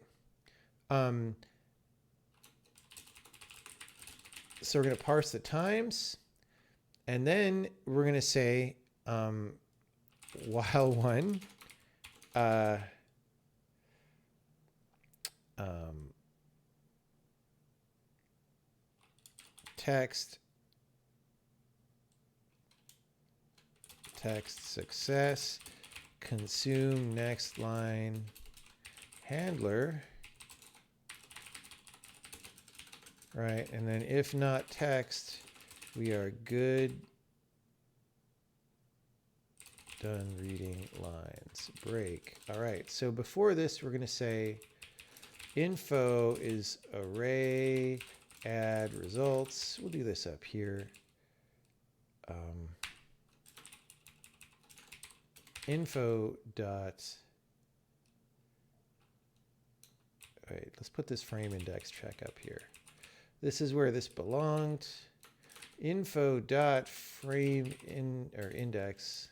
Speaker 1: So we're going to parse the times, and then we're going to say while 1 text success consume next line handler, right? And then if not text, we are good, done reading lines, break. All right, so before this, we're going to say info is array add results. We'll do this up here. Info dot, all right, let's put this frame index check up here. This is where this belonged. Info dot frame in or index.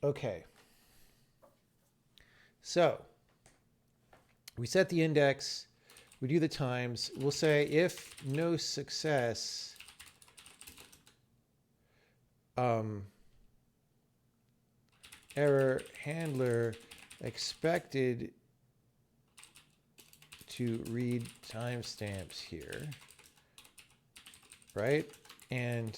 Speaker 1: Okay. So we set the index, we do the times. We'll say if no success, error handler expected to read timestamps here, right? And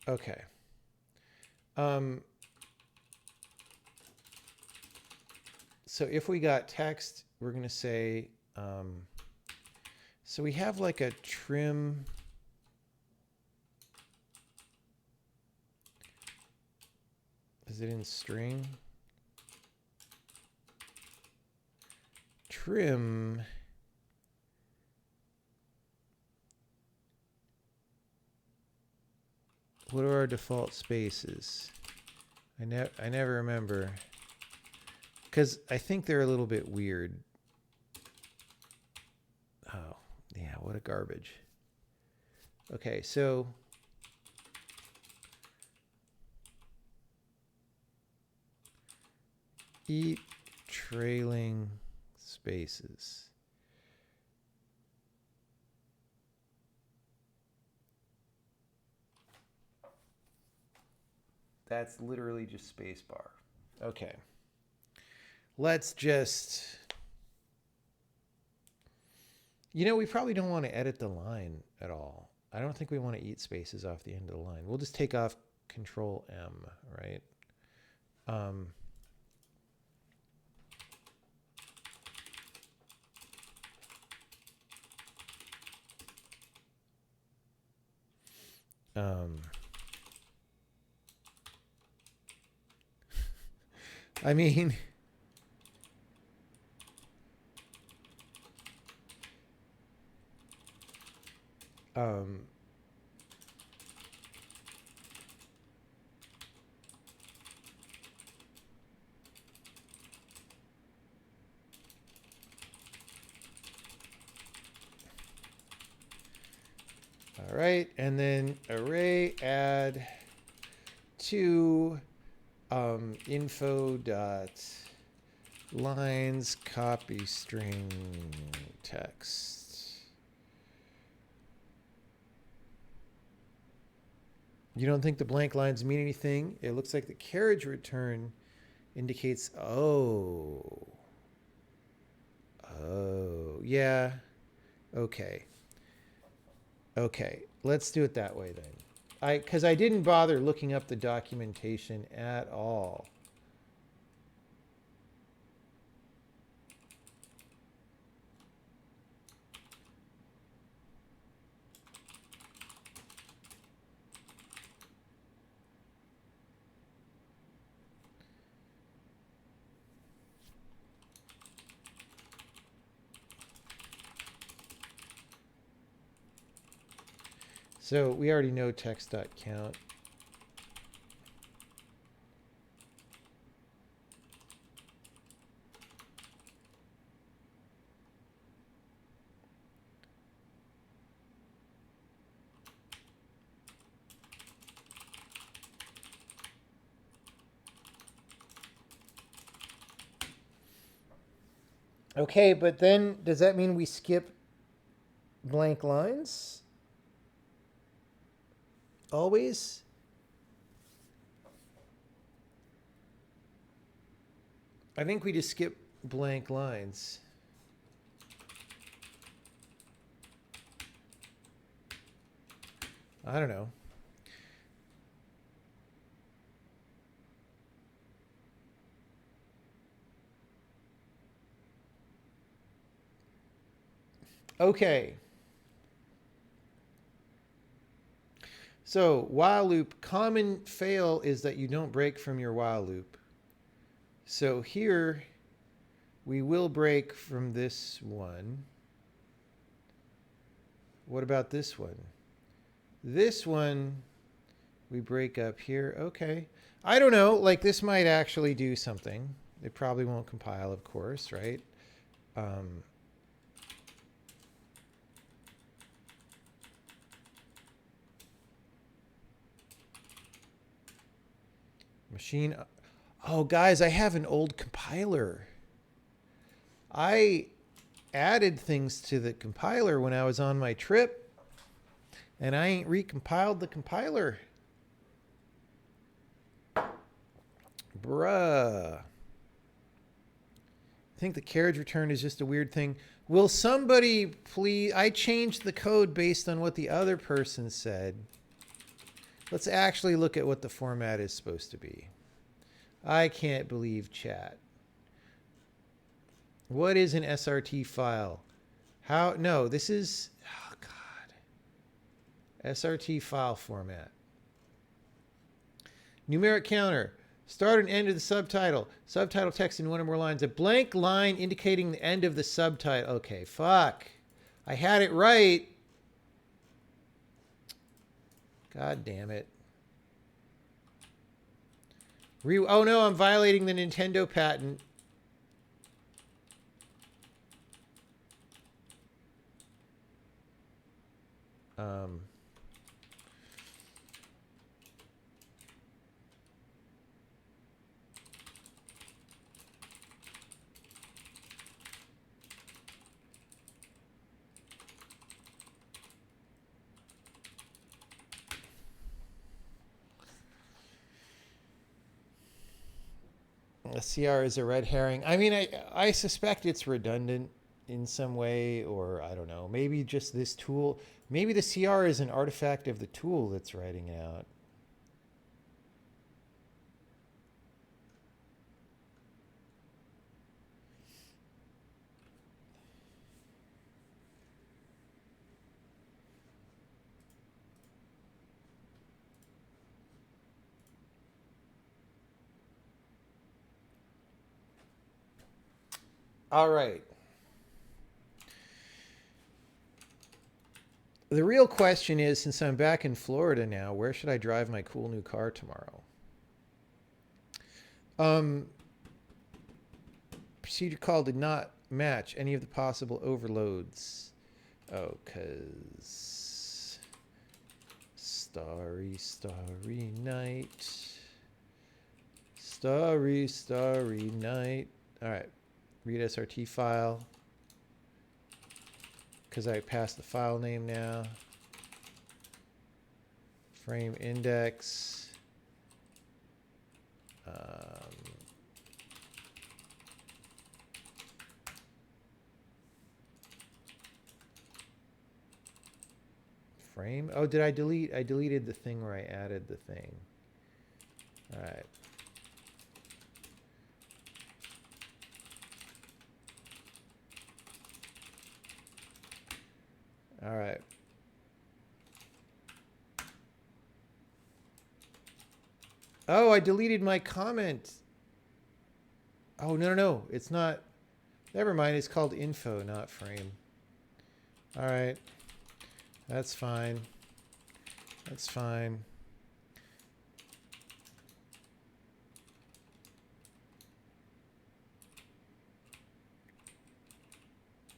Speaker 1: okay. So if we got text, we're going to say, so we have like a trim Is it in string? Trim. What are our default spaces? I never remember. Because I think they're a little bit weird. Oh, yeah, what a garbage. Okay, so eat trailing spaces. That's literally just spacebar. Okay. Let's just... You know, we probably don't want to edit the line at all. I don't think we want to eat spaces off the end of the line. We'll just take off Control M, right? I mean... all right, and then array add to info dot lines copy string text. You don't think the blank lines mean anything? It looks like the carriage return indicates, oh, yeah, okay. Okay, let's do it that way then. Because I didn't bother looking up the documentation at all. So we already know text.count. Okay, but then does that mean we skip blank lines? Always? I think we just skip blank lines. I don't know. Okay. So while loop, common fail is that you don't break from your while loop. So here we will break from this one. What about this one? This one we break up here. Okay. I don't know, like this might actually do something. It probably won't compile, of course, right? Machine. Oh, guys, I have an old compiler. I added things to the compiler when I was on my trip, and I ain't recompiled the compiler. Bruh. I think the carriage return is just a weird thing. Will somebody please... I changed the code based on what the other person said. Let's actually look at what the format is supposed to be. I can't believe chat. What is an SRT file? How? No, this is... Oh, God. SRT file format. Numeric counter. Start and end of the subtitle. Subtitle text in one or more lines. A blank line indicating the end of the subtitle. Okay, fuck. I had it right. God damn it. Oh no, I'm violating the Nintendo patent. A CR is a red herring. I mean, I suspect it's redundant in some way, or I don't know. Maybe just this tool. Maybe the CR is an artifact of the tool that's writing it out. All right. The real question is, since I'm back in Florida now, where should I drive my cool new car tomorrow? Procedure call did not match any of the possible overloads. Oh, because starry, starry night. Starry, starry night. All right. Read SRT file. Because I passed the file name now. Frame index. Frame. Oh, did I delete? I deleted the thing where I added the thing. All right. All right. Oh, I deleted my comment. Oh, no, no, no. It's not. Never mind. It's called info, not frame. All right. That's fine. That's fine.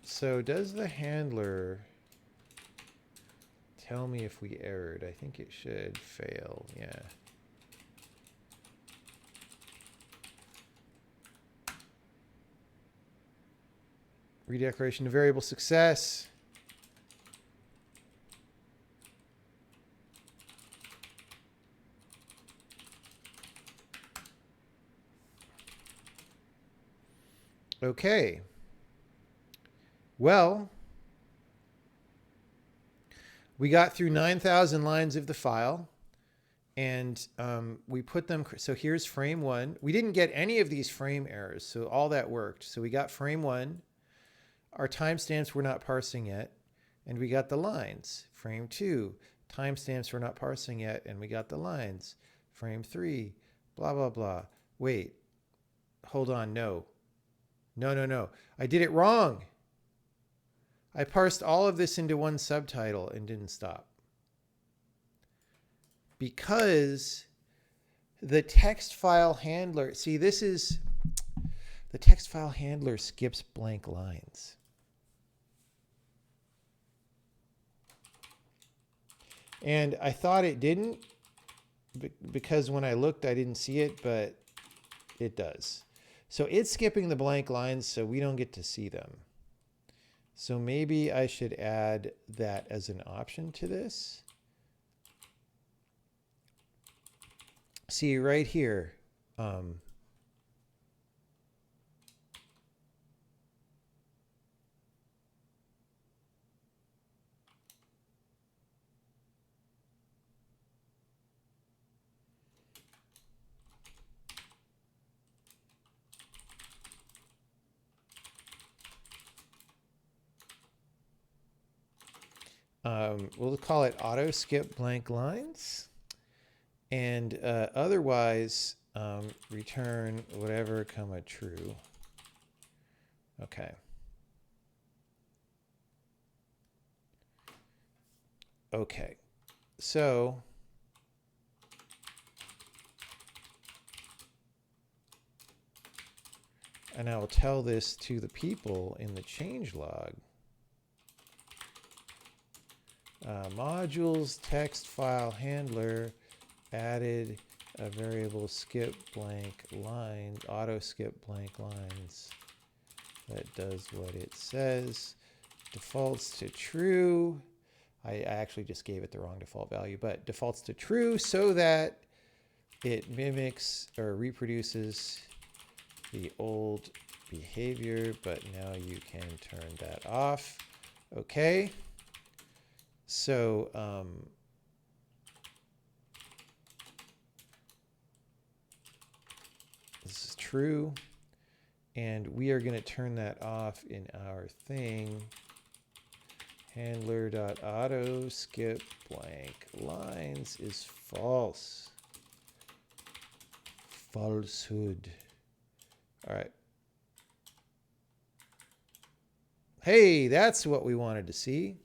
Speaker 1: So does the handler tell me if we errored? I think it should fail. Yeah. Redeclaration of variable success. Okay. Well, we got through 9,000 lines of the file, and we put them. So here's frame one. We didn't get any of these frame errors, so all that worked. So we got frame one. Our timestamps were not parsing yet, and we got the lines. Frame two, timestamps were not parsing yet, and we got the lines. Frame three, blah, blah, blah. Wait, hold on, no. No, no, no. I did it wrong. I parsed all of this into one subtitle and didn't stop. Because the text file handler, see, this is, the text file handler skips blank lines. And I thought it didn't, because when I looked, I didn't see it, but it does. So it's skipping the blank lines, so we don't get to see them. So maybe I should add that as an option to this. See right here. We'll call it auto skip blank lines. And otherwise, return whatever, comma, true. Okay. Okay. So and I will tell this to the people in the changelog. Modules text file handler added a variable skip blank lines, auto skip blank lines that does what it says, defaults to true. I actually just gave it the wrong default value, but defaults to true so that it mimics or reproduces the old behavior, but now you can turn that off. Okay. So this is true. And we are going to turn that off in our thing. Handler.auto skip blank lines is false. Falsehood. All right. Hey, that's what we wanted to see.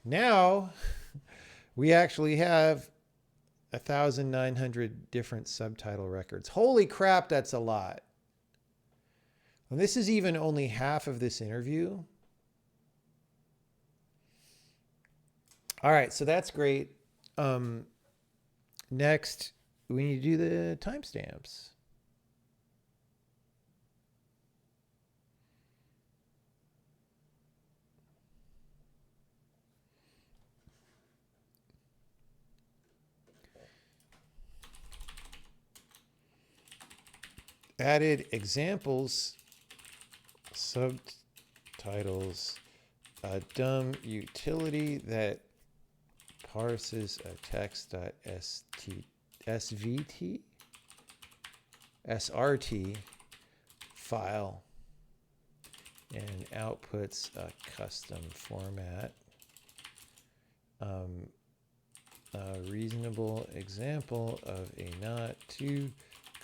Speaker 1: Now we actually have 1,900 different subtitle records. Holy crap, that's a lot. And this is even only half of this interview. All right, so that's great. Next, we need to do the timestamps. Added examples, subtitles, a dumb utility that parses a SRT file and outputs a custom format. A reasonable example of a not too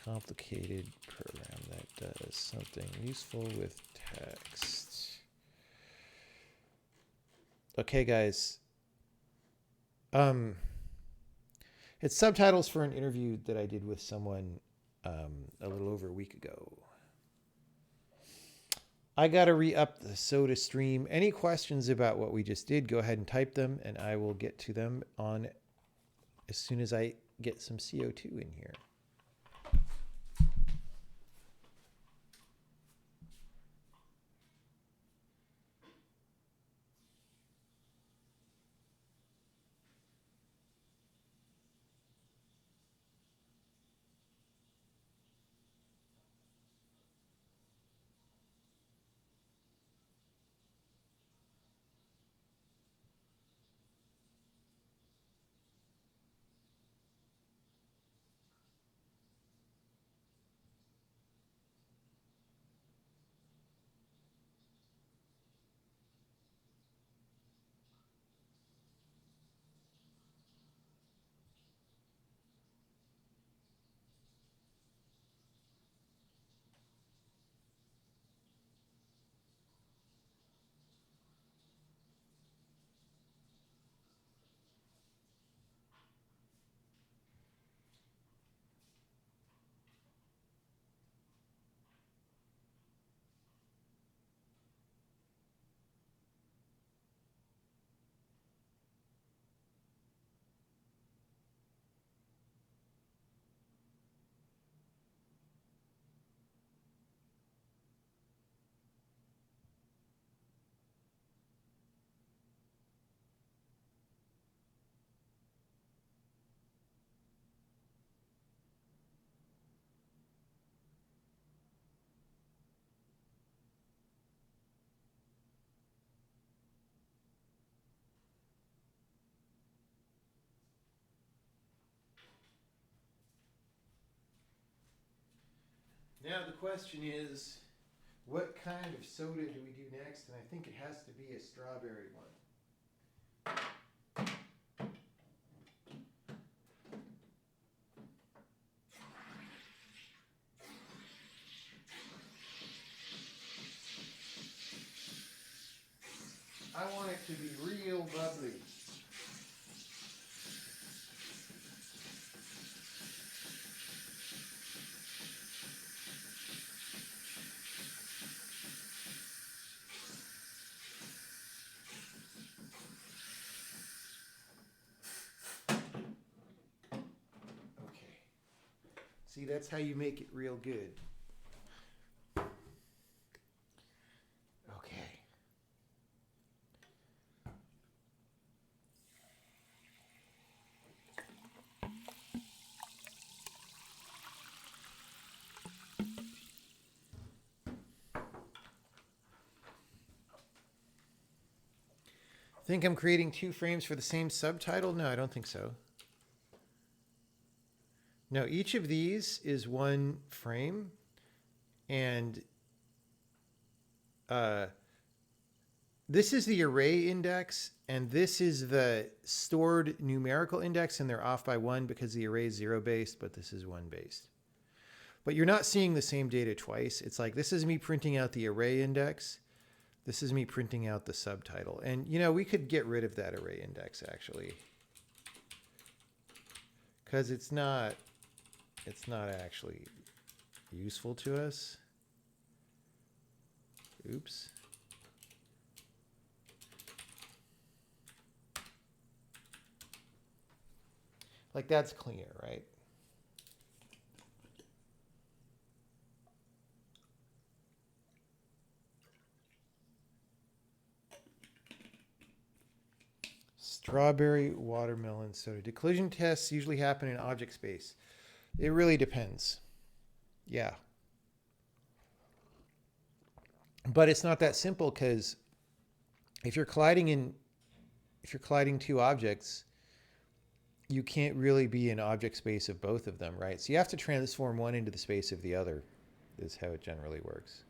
Speaker 1: complicated program that does something useful with text. Okay, guys. It's subtitles for an interview that I did with someone a little over a week ago. I got to re-up the soda stream. Any questions about what we just did, go ahead and type them, and I will get to them on as soon as I get some CO2 in here. Now the question is, what kind of soda do we do next? And I think it has to be a strawberry one. to be real bubbly. Okay. See, that's how you make it real good. Okay. Think I'm creating 2 frames for the same subtitle? No, I don't think so. No, each of these is 1 frame, and this is the array index, and this is the stored numerical index, and they're off by 1 because the array is 0 based, but this is 1 based. But you're not seeing the same data twice. It's like, this is me printing out the array index. This is me printing out the subtitle. And, you know, we could get rid of that array index, actually. Because it's not actually useful to us. Oops. Like, that's cleaner, right? Strawberry, watermelon, soda. Do collision tests usually happen in object space? It really depends. Yeah. But it's not that simple, because if you're colliding 2 objects, you can't really be in object space of both of them, right? So you have to transform one into the space of the other. Is how it generally works.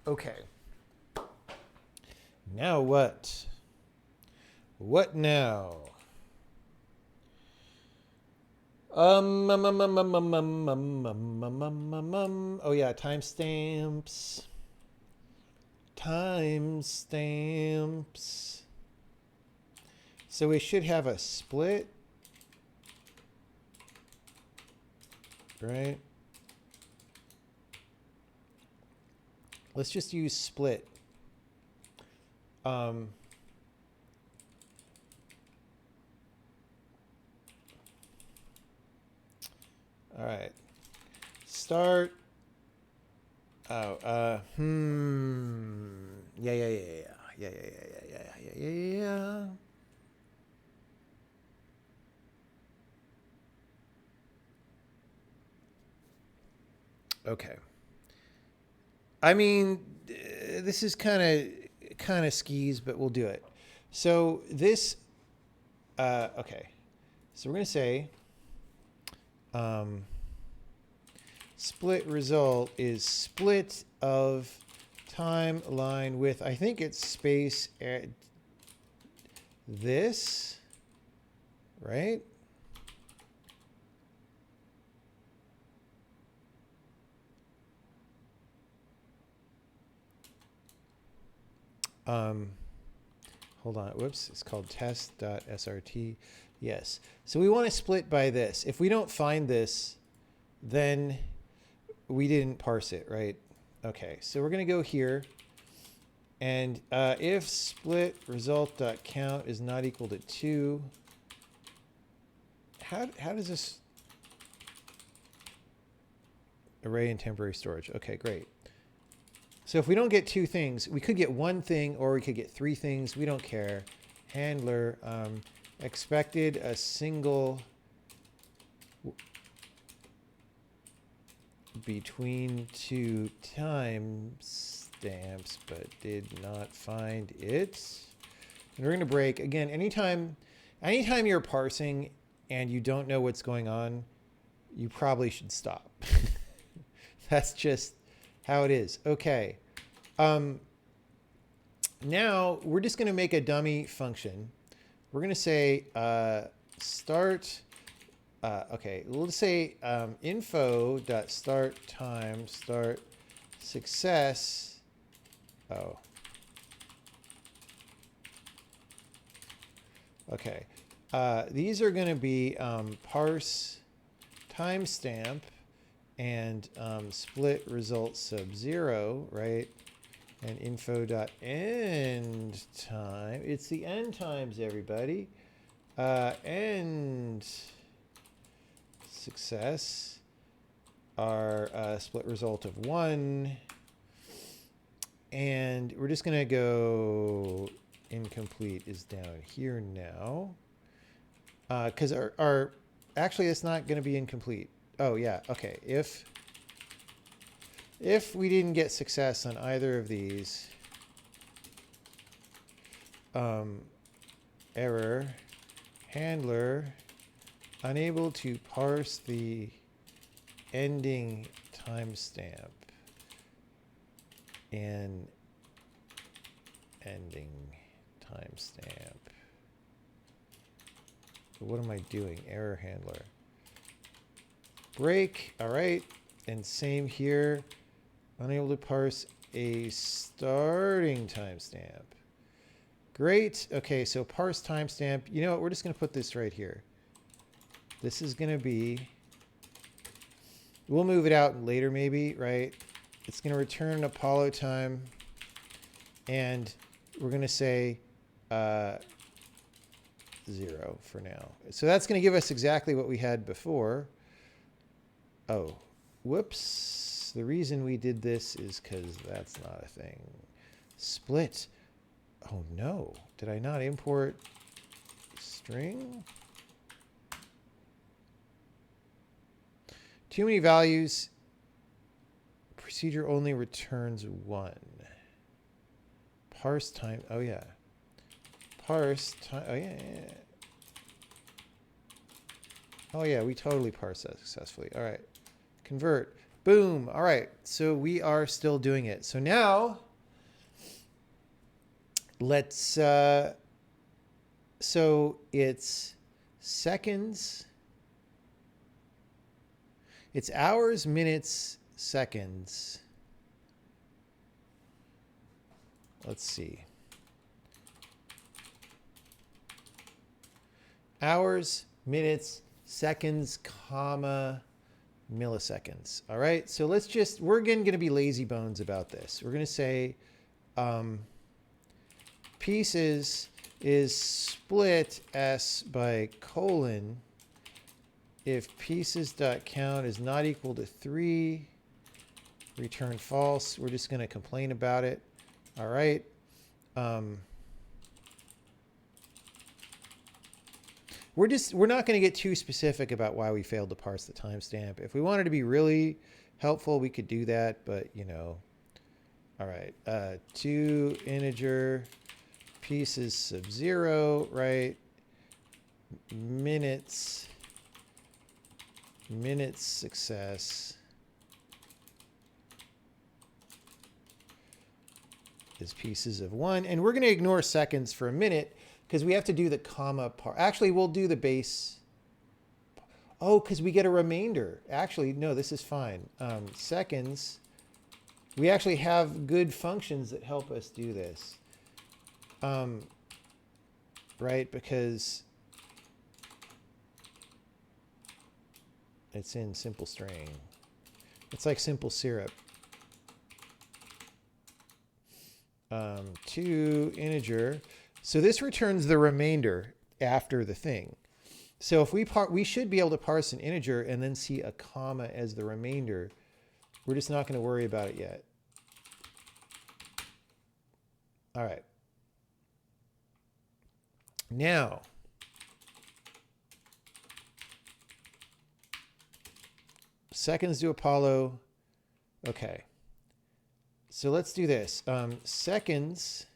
Speaker 1: Okay. Now what? What now? Oh yeah, timestamps. Timestamps. So we should have a split, right? Let's just use split. All right. Start. Oh, yeah. Okay. I mean, this is kind of skis, but we'll do it. So this, okay. So we're going to say split result is split of timeline with, I think it's space at this, right? Hold on. Whoops. It's called test.srt. Yes. So we want to split by this. If we don't find this, then we didn't parse it, right? Okay. So we're going to go here. And if split result.count is not equal to 2, how does this array and temporary storage? Okay, great. So if we don't get 2 things, we could get 1 thing or we could get 3 things. We don't care. Handler expected a single between 2 timestamps, but did not find it. And we're going to break. Again, anytime you're parsing and you don't know what's going on, you probably should stop. That's just how it is. Okay. Now we're just going to make a dummy function. We're going to say start. Okay, we'll say info.start time start success. Oh. Okay. These are going to be parse timestamp and split result sub 0, right? And info.end time. It's the end times, everybody. End success are split result of 1. And we're just going to go incomplete is down here now. Because our actually, it's not going to be incomplete. Oh, yeah. Okay. If we didn't get success on either of these, error, handler, unable to parse the ending timestamp and ending timestamp. What am I doing? Error handler. Break. All right. And same here. Unable to parse a starting timestamp. Great. Okay, so parse timestamp. You know what? We're just going to put this right here. This is going to be, we'll move it out later maybe, right? It's going to return Apollo time. And we're going to say 0 for now. So that's going to give us exactly what we had before. Oh, whoops. The reason we did this is because that's not a thing. Split. Oh no, did I not import string? Too many values. Procedure only returns 1. Parse time. Oh yeah. Parse time. Oh yeah. Oh yeah, we totally parsed that successfully. All right. Convert. Boom. All right. So we are still doing it. So now let's, so it's seconds. It's hours, minutes, seconds. Let's see. Hours, minutes, seconds, comma, milliseconds. All right. So let's just, we're again going to be lazy bones about this. We're going to say pieces is split s by colon if pieces.count is not equal to 3, return false. We're just going to complain about it. All right. We're not going to get too specific about why we failed to parse the timestamp. If we wanted to be really helpful, we could do that, but you know. All right. To integer pieces sub 0, right? Minutes success is pieces of 1. And we're going to ignore seconds for a minute because we have to do the comma part. Actually, we'll do the base. Oh, because we get a remainder. Actually, no, this is fine. Seconds. We actually have good functions that help us do this. Right? Because it's in simple string. It's like simple syrup. To integer. So this returns the remainder after the thing. So if we should be able to parse an integer and then see a comma as the remainder. We're just not going to worry about it yet. All right. Now, seconds to Apollo. Okay. So let's do this. Seconds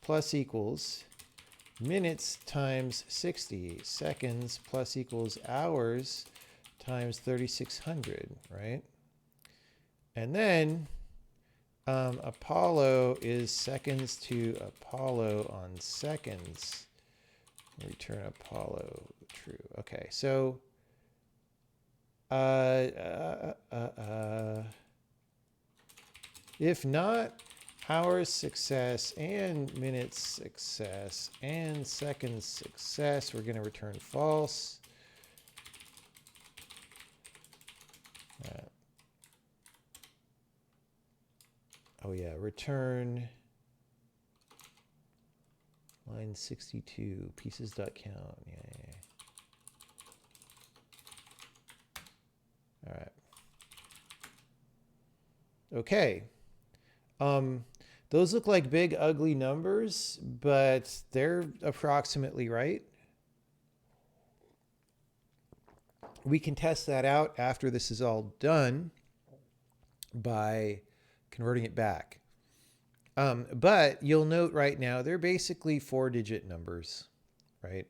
Speaker 1: plus equals minutes times 60. Seconds plus equals hours times 3600, right? And then Apollo is seconds to Apollo on seconds. Return Apollo true. Okay, so if not, hours success and minutes success and seconds success, we're going to return false. Oh yeah, return line 62 pieces.count. Yeah. All right. Okay. Those look like big ugly numbers, but they're approximately right. We can test that out after this is all done by converting it back. But you'll note right now, they're basically 4-digit numbers, right?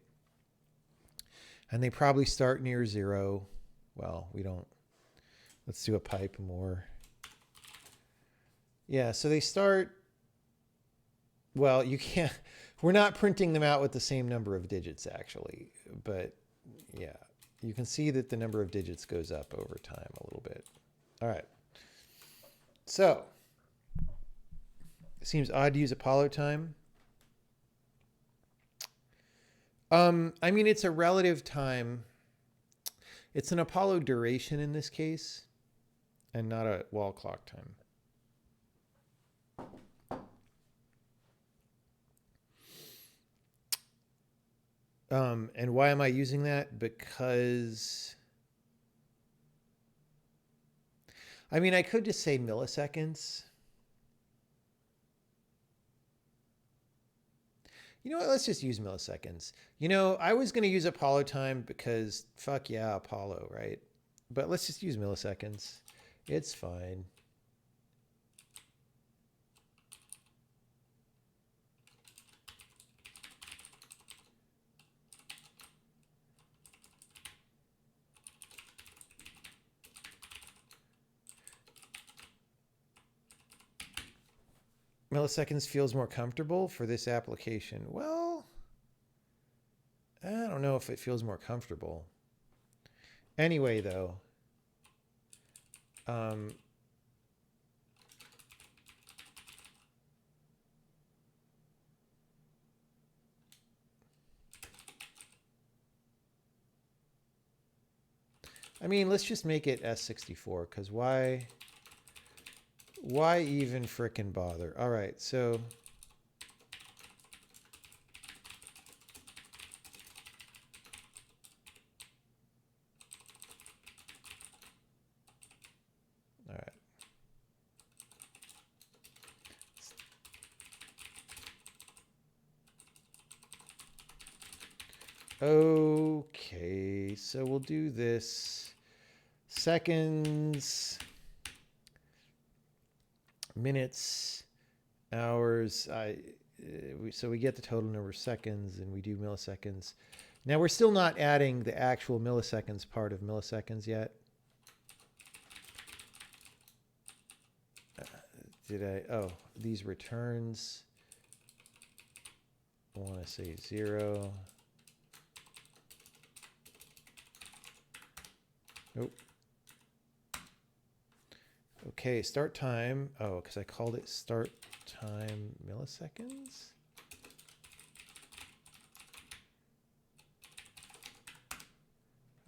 Speaker 1: And they probably start near 0. Well, we don't. Let's do a pipe more. Yeah, so they start, well, you can't, we're not printing them out with the same number of digits actually, but yeah, you can see that the number of digits goes up over time a little bit. All right. So it seems odd to use Apollo time. I mean, it's a relative time. It's an Apollo duration in this case and not a wall clock time. And why am I using that? Because, I mean, I could just say milliseconds. You know what? Let's just use milliseconds. You know, I was going to use Apollo time because fuck yeah, Apollo, right? But let's just use milliseconds. It's fine. Milliseconds feels more comfortable for this application. Well, I don't know if it feels more comfortable. Anyway, though, I mean, let's just make it S64 because why even frickin' bother? All right, so all right. Okay, so we'll do this. Seconds, minutes, hours. So we get the total number of seconds and we do milliseconds. Now we're still not adding the actual milliseconds part of milliseconds yet. Oh, these returns. I want to say 0. Nope. Okay, start time. Oh, because I called it start time milliseconds.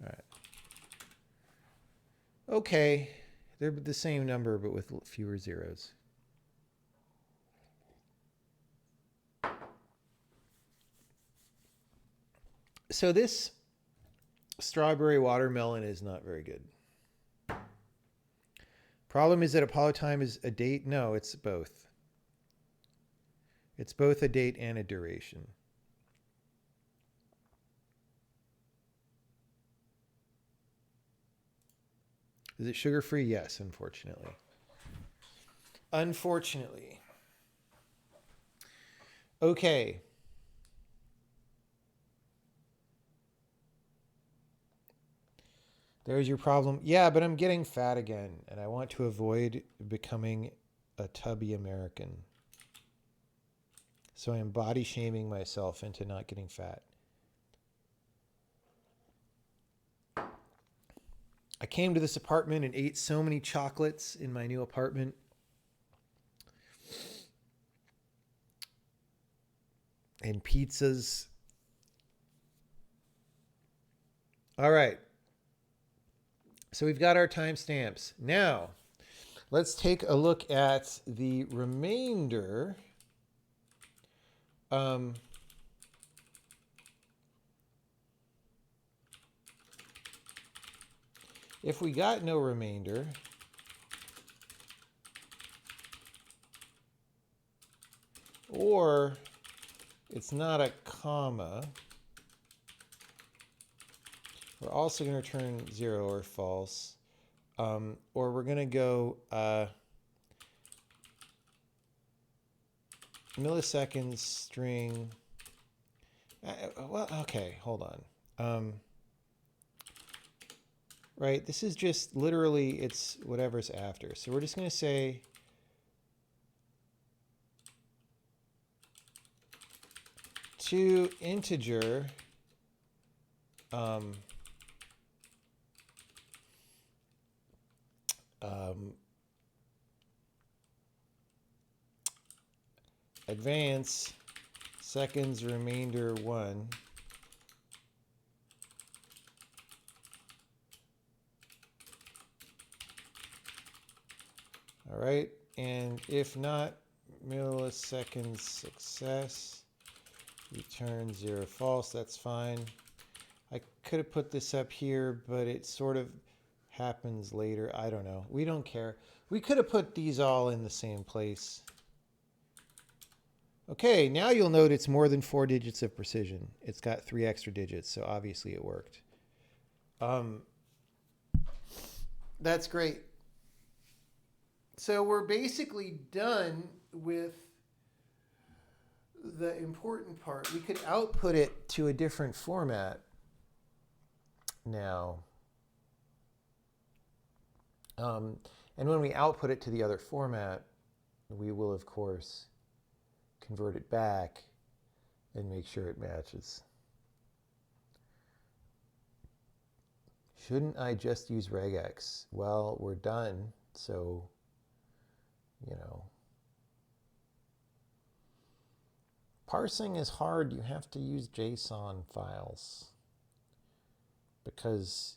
Speaker 1: All right. Okay, they're the same number, but with fewer zeros. So this strawberry watermelon is not very good. Problem is that Apollo time is a date. No, it's both. It's both a date and a duration. Is it sugar-free? Yes, unfortunately. Unfortunately. Okay. There's your problem. Yeah, but I'm getting fat again, and I want to avoid becoming a tubby American. So I'm body shaming myself into not getting fat. I came to this apartment and ate so many chocolates in my new apartment. And pizzas. All right. So we've got our timestamps. Now, let's take a look at the remainder. If we got no remainder, or it's not a comma, we're also going to return 0 or false. Or we're going to go milliseconds string. Well, okay, hold on. Right, this is just literally, it's whatever's after. So we're just going to say to integer advance seconds remainder 1. All right, and if not, milliseconds success, return 0 false, that's fine. I could have put this up here, but it sort of happens later. I don't know. We don't care. We could have put these all in the same place. Okay, now you'll note it's more than 4 digits of precision. It's got 3 extra digits, so obviously it worked. That's great. So we're basically done with the important part. We could output it to a different format now. And when we output it to the other format, we will, of course, convert it back and make sure it matches. Shouldn't I just use regex? Well, we're done, so, you know. Parsing is hard. You have to use JSON files because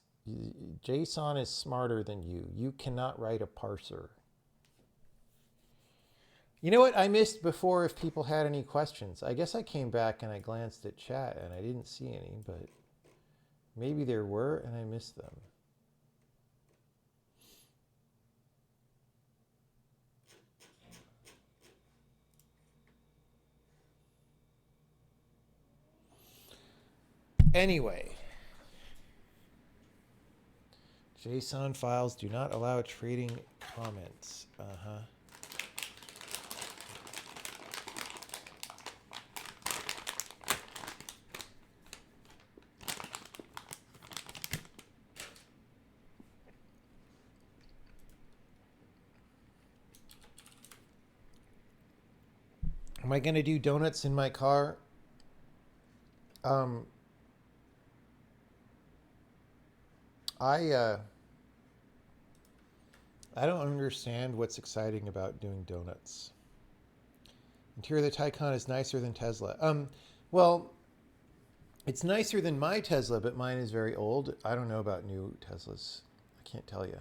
Speaker 1: JSON is smarter than you. You cannot write a parser. You know what I missed before if people had any questions? I guess I came back and I glanced at chat and I didn't see any, but maybe there were and I missed them. Anyway, JSON files do not allow trading comments. Am I going to do donuts in my car? I don't understand what's exciting about doing donuts. Interior of the Taycan is nicer than Tesla. Well, it's nicer than my Tesla, but mine is very old. I don't know about new Teslas. I can't tell you.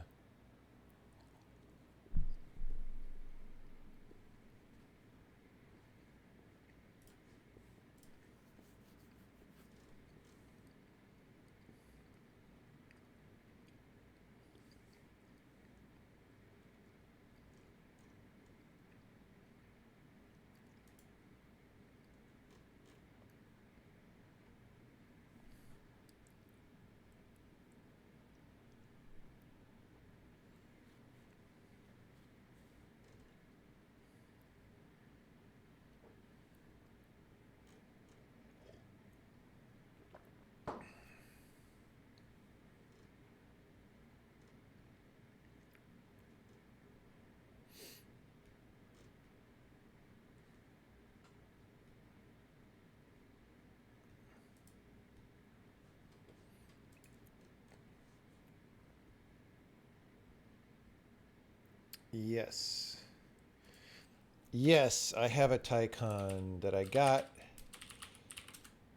Speaker 1: Yes. Yes, I have a Taycan that I got.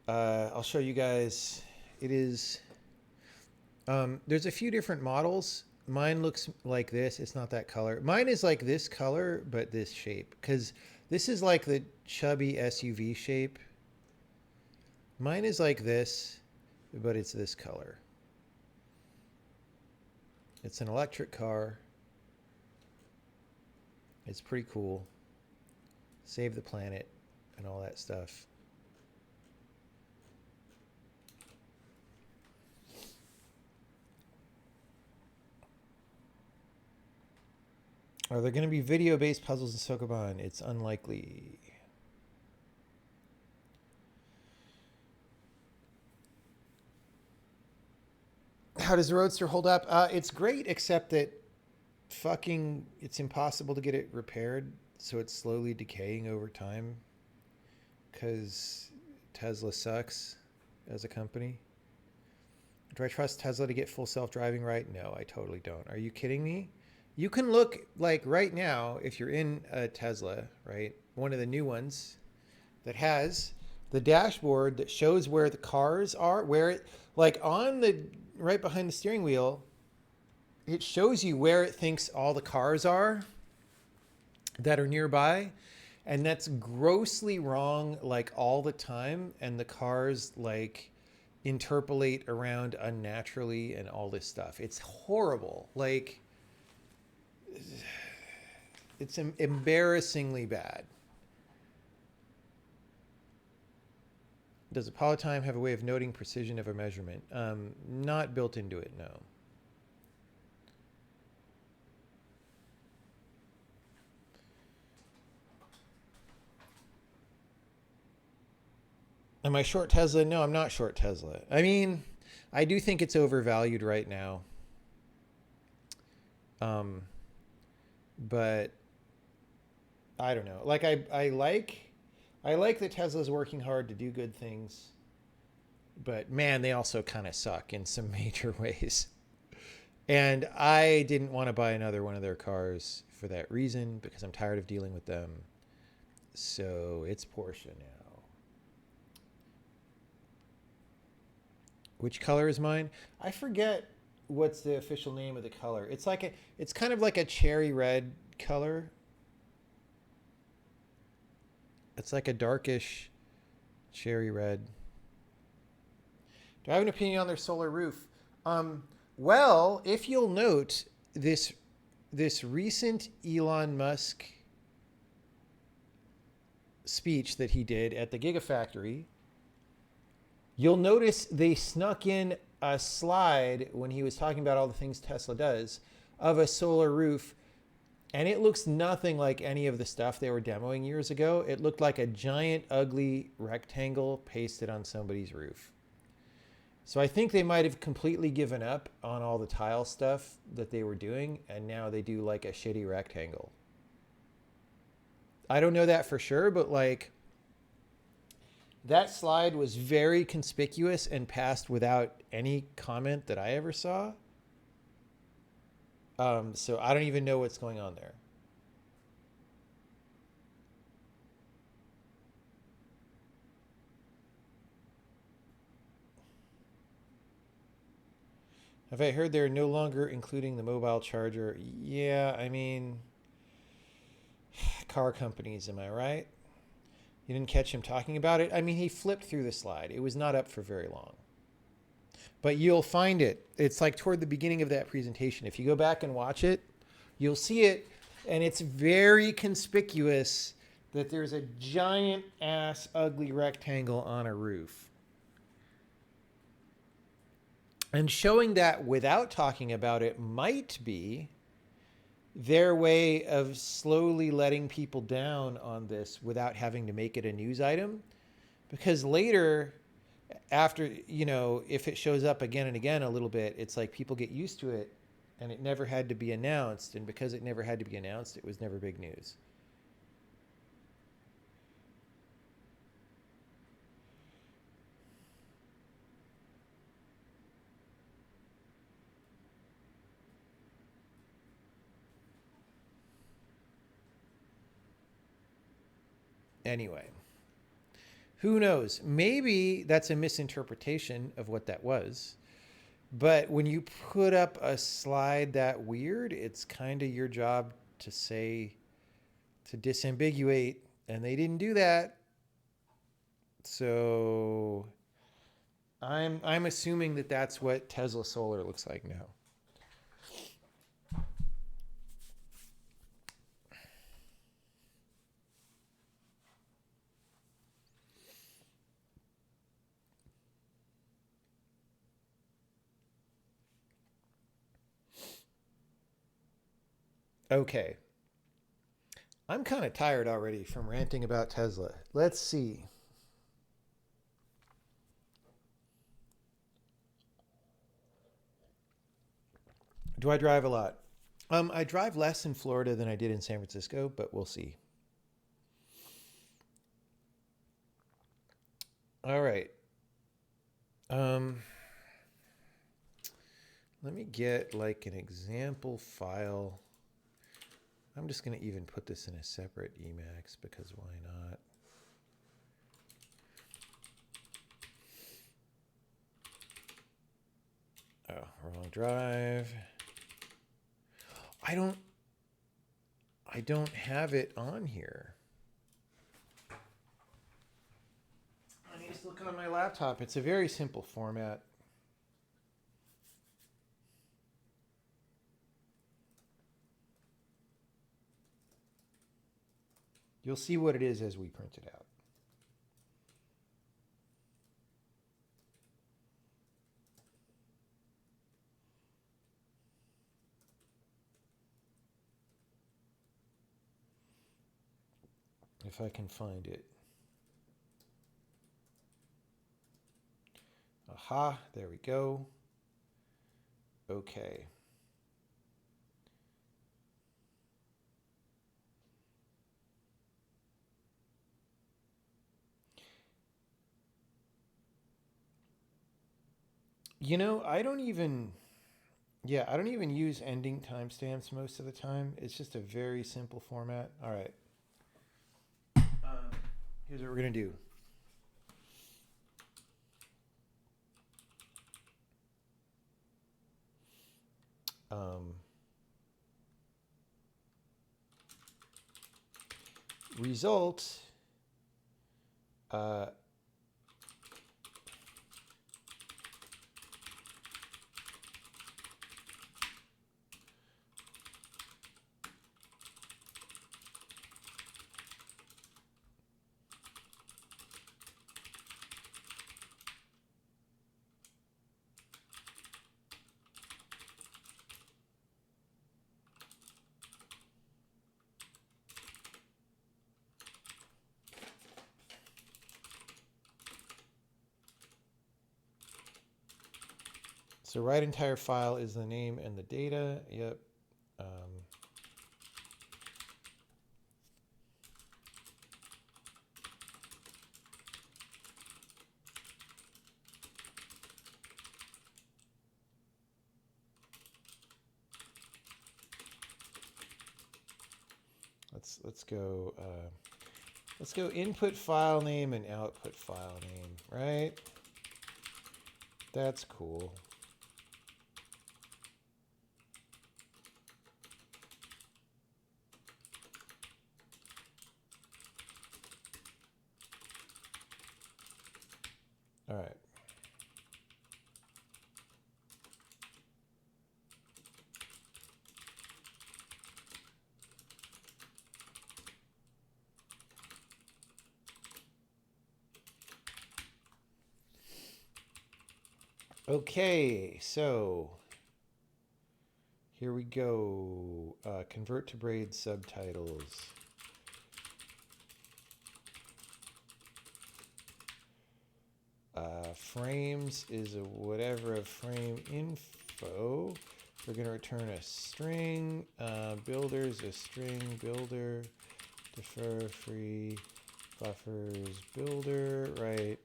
Speaker 1: I'll show you guys. It is. There's a few different models. Mine looks like this. It's not that color. Mine is like this color, but this shape. Because this is like the chubby SUV shape. Mine is like this, but it's this color. It's an electric car. It's pretty cool. Save the planet and all that stuff. Are there going to be video-based puzzles in Sokoban? It's unlikely. How does the Roadster hold up? It's great, except that fucking it's impossible to get it repaired, so it's slowly decaying over time because Tesla sucks as a company. Do I trust Tesla to get full self-driving right? No, I totally don't. Are you kidding me? You can look like right now, if you're in a Tesla, right? One of the new ones that has the dashboard that shows where the cars are, where it, like on the, right behind the steering wheel, it shows you where it thinks all the cars are that are nearby. And that's grossly wrong, like all the time. And the cars like interpolate around unnaturally and all this stuff. It's horrible. Like, it's embarrassingly bad. Does a Polytime have a way of noting precision of a measurement? Not built into it, no. Am I short Tesla? No, I'm not short Tesla. I mean, I do think it's overvalued right now. But I don't know. Like I like that Tesla's working hard to do good things. But man, they also kind of suck in some major ways. And I didn't want to buy another one of their cars for that reason because I'm tired of dealing with them. So it's Porsche now. Which color is mine? I forget what's the official name of the color. It's like it's kind of like a cherry red color. It's like a darkish cherry red. Do I have an opinion on their solar roof? Well, if you'll note this recent Elon Musk speech that he did at the Gigafactory, you'll notice they snuck in a slide when he was talking about all the things Tesla does of a solar roof. And it looks nothing like any of the stuff they were demoing years ago. It looked like a giant, ugly rectangle pasted on somebody's roof. So I think they might have completely given up on all the tile stuff that they were doing. And now they do like a shitty rectangle. I don't know that for sure, but like, that slide was very conspicuous and passed without any comment that I ever saw. So I don't even know what's going on there. Have I heard they're no longer including the mobile charger? Yeah, I mean, car companies, am I right? You didn't catch him talking about it? I mean, he flipped through the slide. It was not up for very long. But you'll find it. It's like toward the beginning of that presentation. If you go back and watch it, you'll see it. And it's very conspicuous that there's a giant ass ugly rectangle on a roof. And showing that without talking about it might be their way of slowly letting people down on this without having to make it a news item. Because later, after, you know, if it shows up again and again a little bit, it's like people get used to it and it never had to be announced. And because it never had to be announced, it was never big news. Anyway, who knows? Maybe that's a misinterpretation of what that was. But when you put up a slide that weird, it's kind of your job to say, to disambiguate, and they didn't do that. So I'm assuming that that's what Tesla Solar looks like now. Okay. I'm kind of tired already from ranting about Tesla. Let's see. Do I drive a lot? I drive less in Florida than I did in San Francisco, but we'll see. All right. Let me get like an example file. I'm just going to even put this in a separate Emacs because why not? Oh, wrong drive. I don't have it on here. I need to look on my laptop. It's a very simple format. You'll see what it is as we print it out. If I can find it. Aha, there we go. Okay. You know, I don't even use ending timestamps most of the time. It's just a very simple format. All right. Here's what we're going to do. Result. So write entire file is the name and the data. Yep. Let's go. Let's go input file name and output file name. Right. That's cool. All right. Okay, so here we go. Convert to braid subtitles. Frames is a whatever of frame info. We're going to return a string. Builders a string builder. Defer free buffers builder. Right.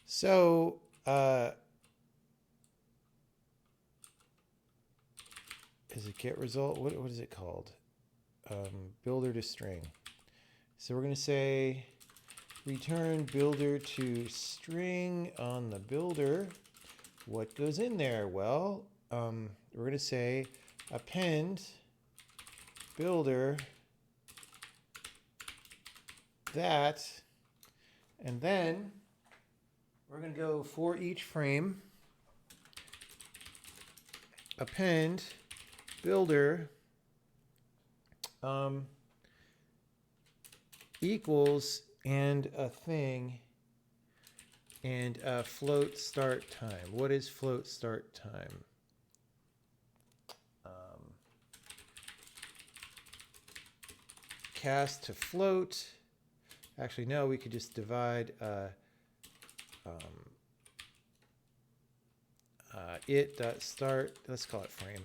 Speaker 1: So Is it get result? What is it called? Builder to string. So we're going to say return builder to string on the builder. What goes in there? Well, we're going to say append builder that, and then we're going to go for each frame, append builder equals and a thing and a float start time. What is float start time? Cast to float. Actually, no, we could just divide it dot start. Let's call it frame.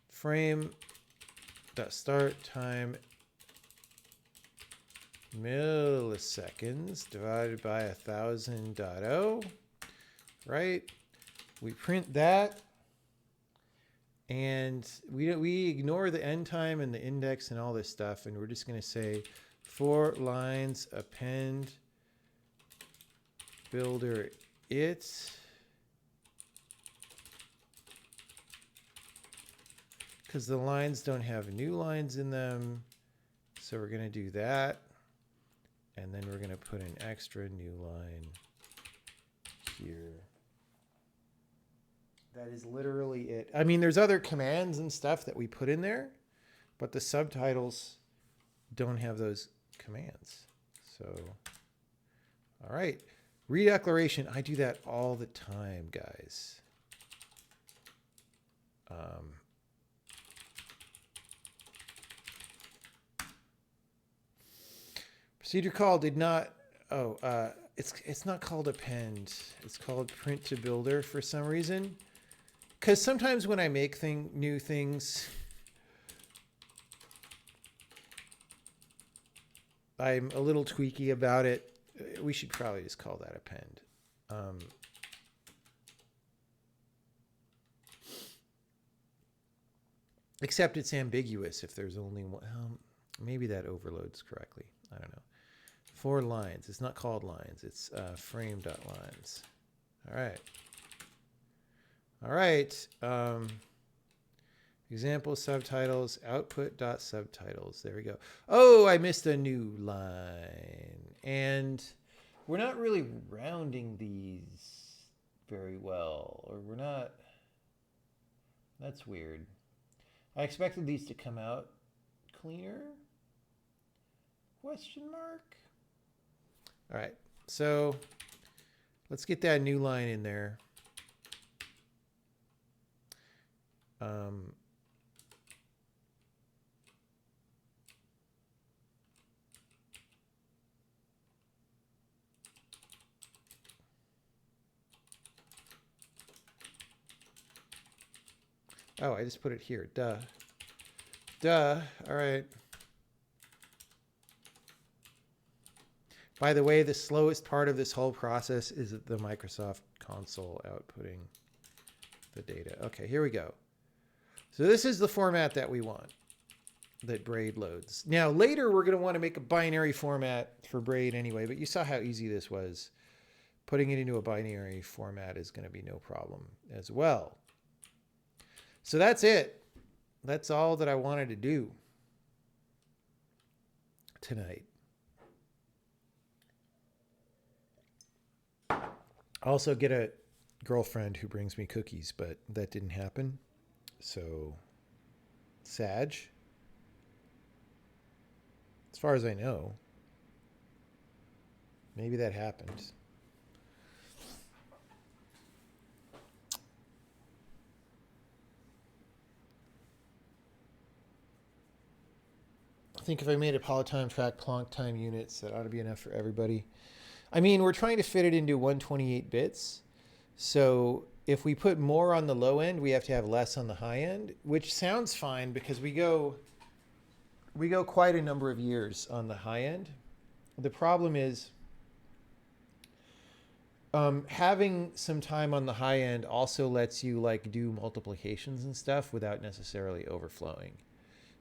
Speaker 1: Frame dot start time milliseconds divided by 1000.0. Right? We print that. And we ignore the end time and the index and all this stuff, and we're just going to say 4 lines append builder it, because the lines don't have new lines in them, so we're going to do that, and then we're going to put an extra new line here. That is literally it. I mean, there's other commands and stuff that we put in there, but the subtitles don't have those commands. So, all right. Redeclaration. I do that all the time, guys. Procedure call did not. It's not called append. It's called print to builder for some reason. Because sometimes when I make new things, I'm a little tweaky about it. We should probably just call that append. Except it's ambiguous if there's only one. Maybe that overloads correctly. I don't know. 4 lines. It's not called lines. It's frame.lines. All right. All right. Example subtitles, output.subtitles. There we go. Oh, I missed a new line. And we're not really rounding these very well. Or we're not. That's weird. I expected these to come out cleaner? Question mark? All right. So let's get that new line in there. Oh, I just put it here. Duh. Duh. All right. By the way, the slowest part of this whole process is the Microsoft console outputting the data. Okay, here we go. So this is the format that we want, that Braid loads. Now, later we're going to want to make a binary format for Braid anyway, but you saw how easy this was. Putting it into a binary format is going to be no problem as well. So that's it. That's all that I wanted to do tonight. Also get a girlfriend who brings me cookies, but that didn't happen. So, Sag, as far as I know, maybe that happened. I think if I made a polytime track Planck time units, that ought to be enough for everybody. I mean, we're trying to fit it into 128 bits. So if we put more on the low end, we have to have less on the high end, which sounds fine because we go quite a number of years on the high end. The problem is Having some time on the high end also lets you like do multiplications and stuff without necessarily overflowing.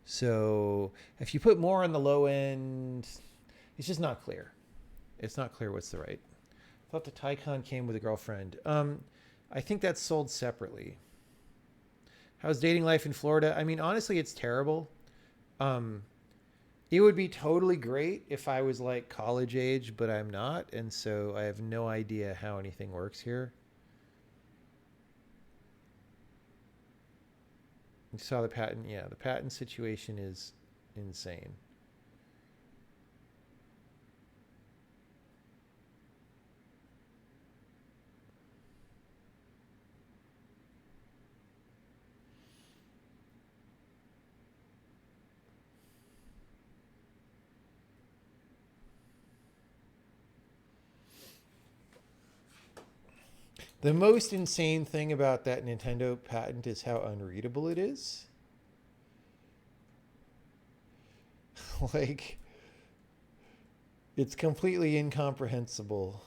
Speaker 1: So if you put more on the low end, it's just not clear. It's not clear what's the right. I thought the Taycan came with a girlfriend. I think that's sold separately. How's dating life in Florida? I mean, honestly, it's terrible. Um, it would be totally great if I was like college age, but I'm not. And so I have no idea how anything works here. You saw the patent. Yeah, the patent situation is insane. The most insane thing about that Nintendo patent is how unreadable it is. Like, it's completely incomprehensible.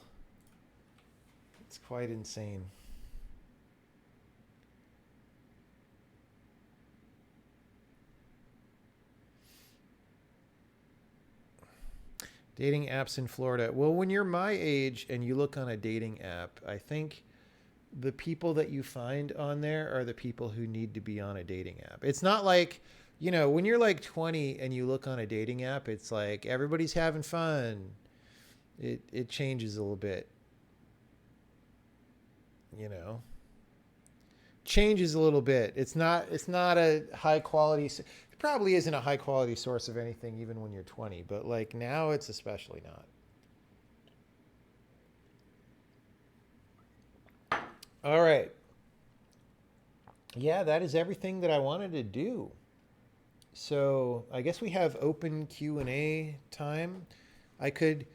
Speaker 1: It's quite insane. Dating apps in Florida. Well, when you're my age and you look on a dating app, I think the people that you find on there are the people who need to be on a dating app. It's not like, when you're like 20 and you look on a dating app, it's like everybody's having fun. It changes a little bit, you know. Changes a little bit. It's not a high quality. It probably isn't a high quality source of anything even when you're 20, but like now it's especially not. All right. Yeah, that is everything that I wanted to do. So I guess we have open Q&A time. I could,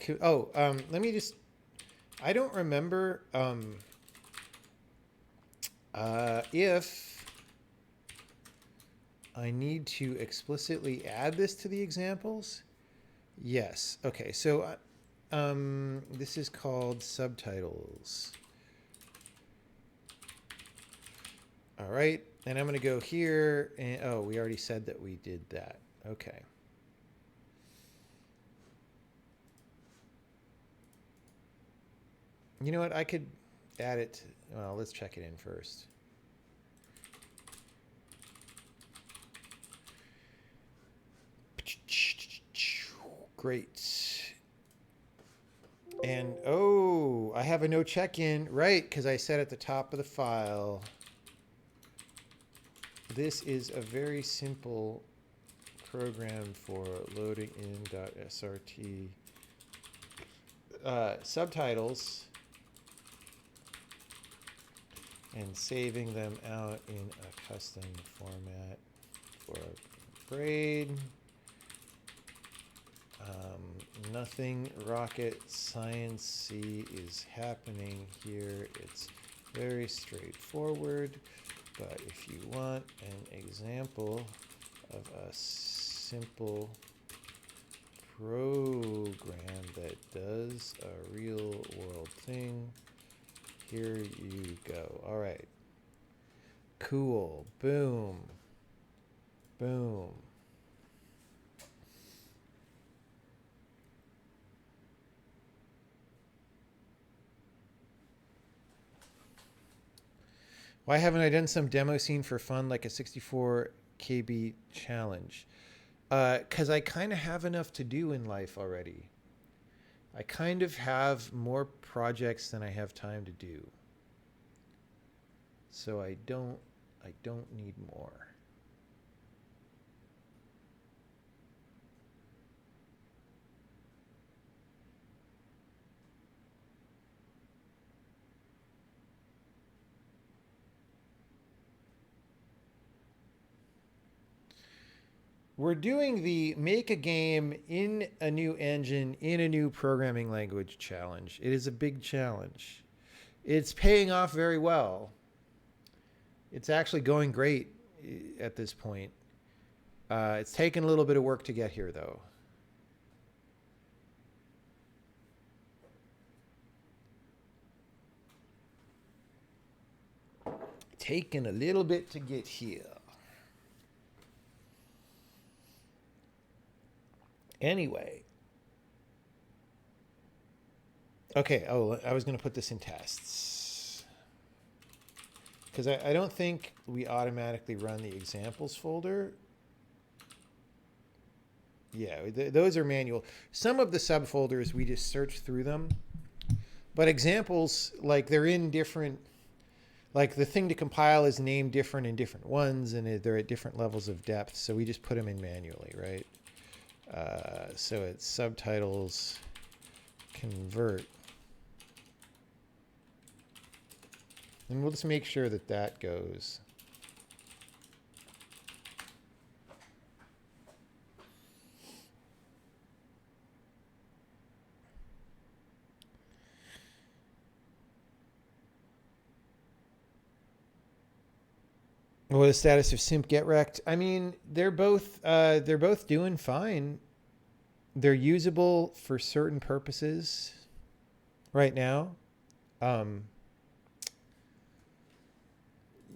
Speaker 1: let me just, I don't remember if I need to explicitly add this to the examples. Yes. Okay. So this is called subtitles. All right. And I'm going to go here. And oh, we already said that we did that. Okay. You know what? I could add it. Well, let's check it in first. Great. And oh, I have a no check-in, right? Because I said at the top of the file, this is a very simple program for loading in .srt subtitles and saving them out in a custom format for a grade. Nothing rocket science-y is happening here. It's very straightforward, but if you want an example of a simple program that does a real world thing, here you go. All right. Cool. Boom. Boom. Why haven't I done some demo scene for fun like a 64 KB challenge? Because I kind of have enough to do in life already. I kind of have more projects than I have time to do. So I don't need more. We're doing the make a game in a new engine, in a new programming language challenge. It is a big challenge. It's paying off very well. It's actually going great at this point. It's taken a little bit of work to get here, though. taken a little bit to get here. Anyway. Okay, oh, I was going to put this in tests. Because I don't think we automatically run the examples folder. Yeah, those are manual. Some of the subfolders, we just search through them. But examples, like they're in different, like the thing to compile is named different in different ones, and they're at different levels of depth. So we just put them in manually, right? So it's subtitles convert. And we'll just make sure that that goes. What is the status of simp get wrecked? I mean, they're both doing fine. They're usable for certain purposes right now.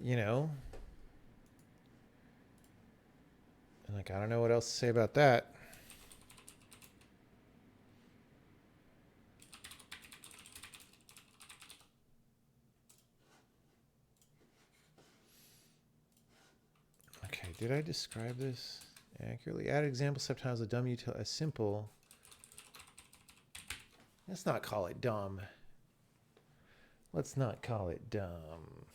Speaker 1: You know, like, I don't know what else to say about that. Okay, did I describe this accurately? Add example subtitles, a dumb util, a simple. Let's not call it dumb. Let's not call it dumb.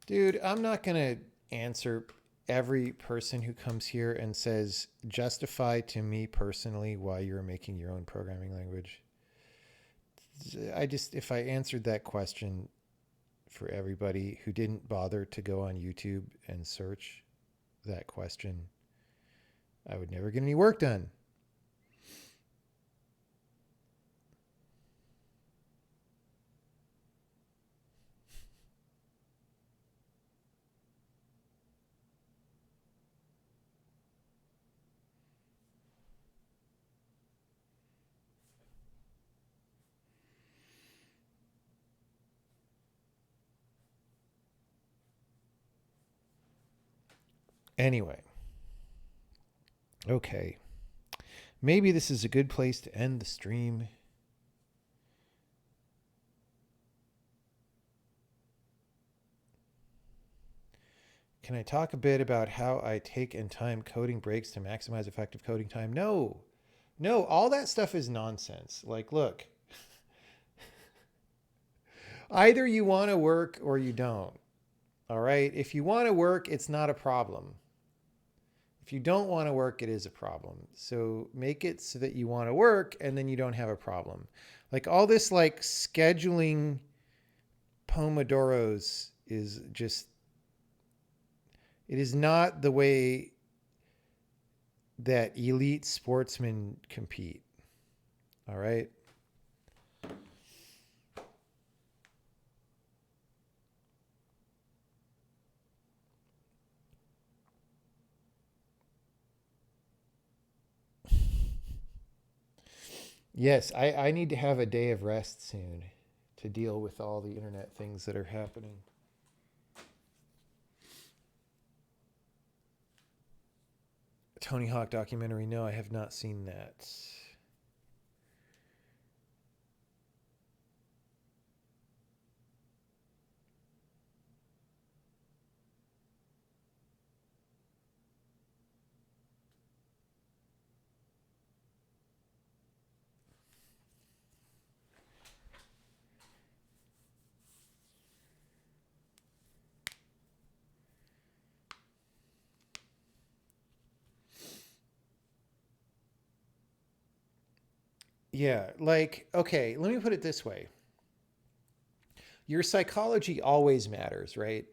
Speaker 1: Dude, I'm not going to answer every person who comes here and says, justify to me personally why you're making your own programming language. If I answered that question for everybody who didn't bother to go on YouTube and search that question, I would never get any work done. Anyway. Okay. Maybe this is a good place to end the stream. Can I talk a bit about how I take and time coding breaks to maximize effective coding time? No, all that stuff is nonsense. Like, look, either you want to work or you don't. All right. If you want to work, it's not a problem. If you don't want to work, it is a problem. So make it so that you want to work and then you don't have a problem. Like all this like scheduling Pomodoros is just, it is not the way that elite sportsmen compete. All right. Yes, I need to have a day of rest soon to deal with all the internet things that are happening. Tony Hawk documentary. No, I have not seen that. Yeah, like, okay, let me put it this way. Your psychology always matters, right?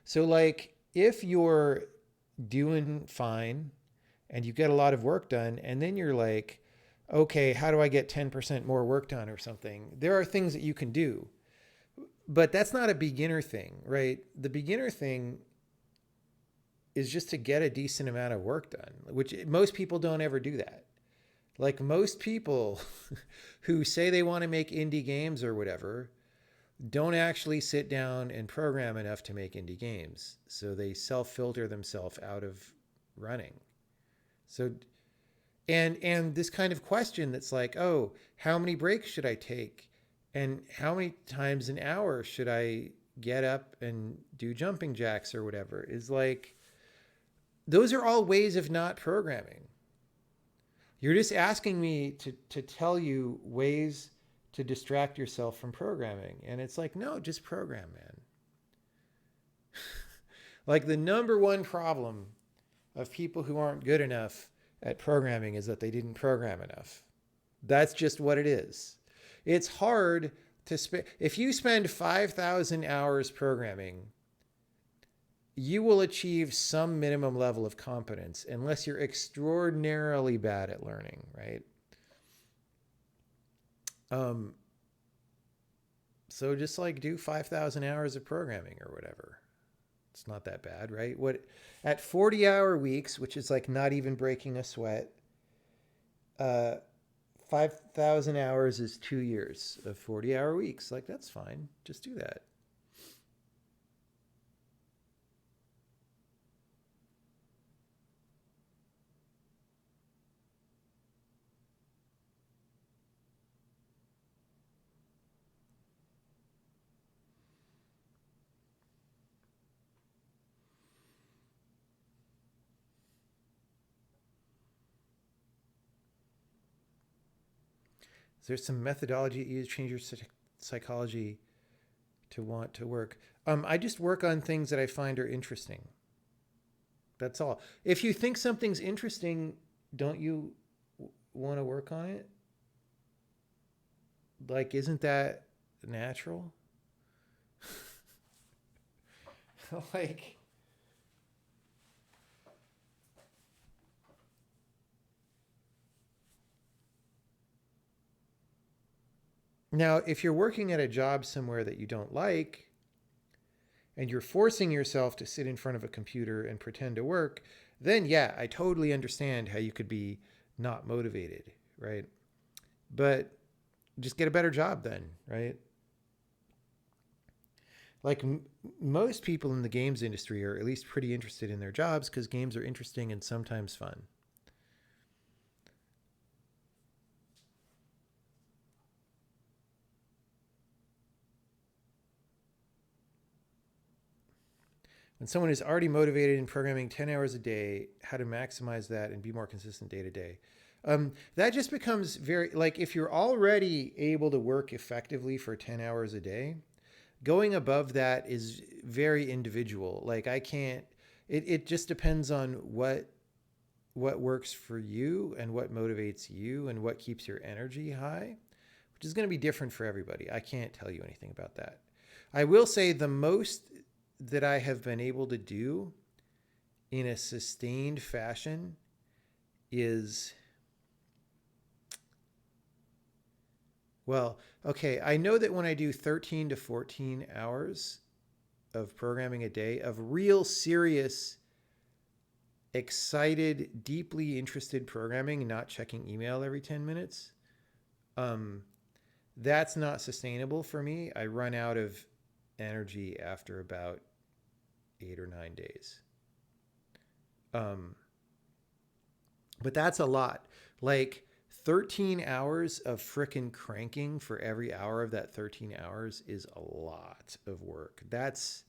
Speaker 1: So, like, if you're doing fine and you get a lot of work done, and then you're like, okay, how do I get 10% more work done or something? There are things that you can do, but that's not a beginner thing, right? The beginner thing is just to get a decent amount of work done, which most people don't ever do that. Like most people who say they want to make indie games or whatever don't actually sit down and program enough to make indie games. So they self-filter themselves out of running. So and this kind of question that's like, oh, how many breaks should I take? And how many times an hour should I get up and do jumping jacks or whatever is like, those are all ways of not programming. You're just asking me to tell you ways to distract yourself from programming. And it's like, no, just program, man. Like the number one problem of people who aren't good enough at programming is that they didn't program enough. That's just what it is. It's hard to spend. If you spend 5,000 hours programming, you will achieve some minimum level of competence unless you're extraordinarily bad at learning, right? So just like do 5,000 hours of programming or whatever. It's not that bad, right? What at 40-hour weeks, which is like not even breaking a sweat, 5,000 hours is 2 years of 40-hour weeks. Like that's fine. Just do that. Is there some methodology you use to change your psychology to want to work? I just work on things that I find are interesting. That's all. If you think something's interesting, don't you want to work on it? Like, isn't that natural? Like, now, if you're working at a job somewhere that you don't like, and you're forcing yourself to sit in front of a computer and pretend to work, then yeah, I totally understand how you could be not motivated, right? But just get a better job then, right? Like most people in the games industry are at least pretty interested in their jobs because games are interesting and sometimes fun. When someone is already motivated in programming 10 hours a day, how to maximize that and be more consistent day to day. That just becomes very, like, if you're already able to work effectively for 10 hours a day, going above that is very individual. Like, I can't, it just depends on what works for you and what motivates you and what keeps your energy high, which is going to be different for everybody. I can't tell you anything about that. I will say the most that I have been able to do in a sustained fashion is, well, okay, I know that when I do 13 to 14 hours of programming a day, of real serious, excited, deeply interested programming, not checking email every 10 minutes, that's not sustainable for me. I run out of energy after about 8 or 9 days. Um, but that's a lot. Like 13 hours of frickin' cranking for every hour of that 13 hours is a lot of work. That's,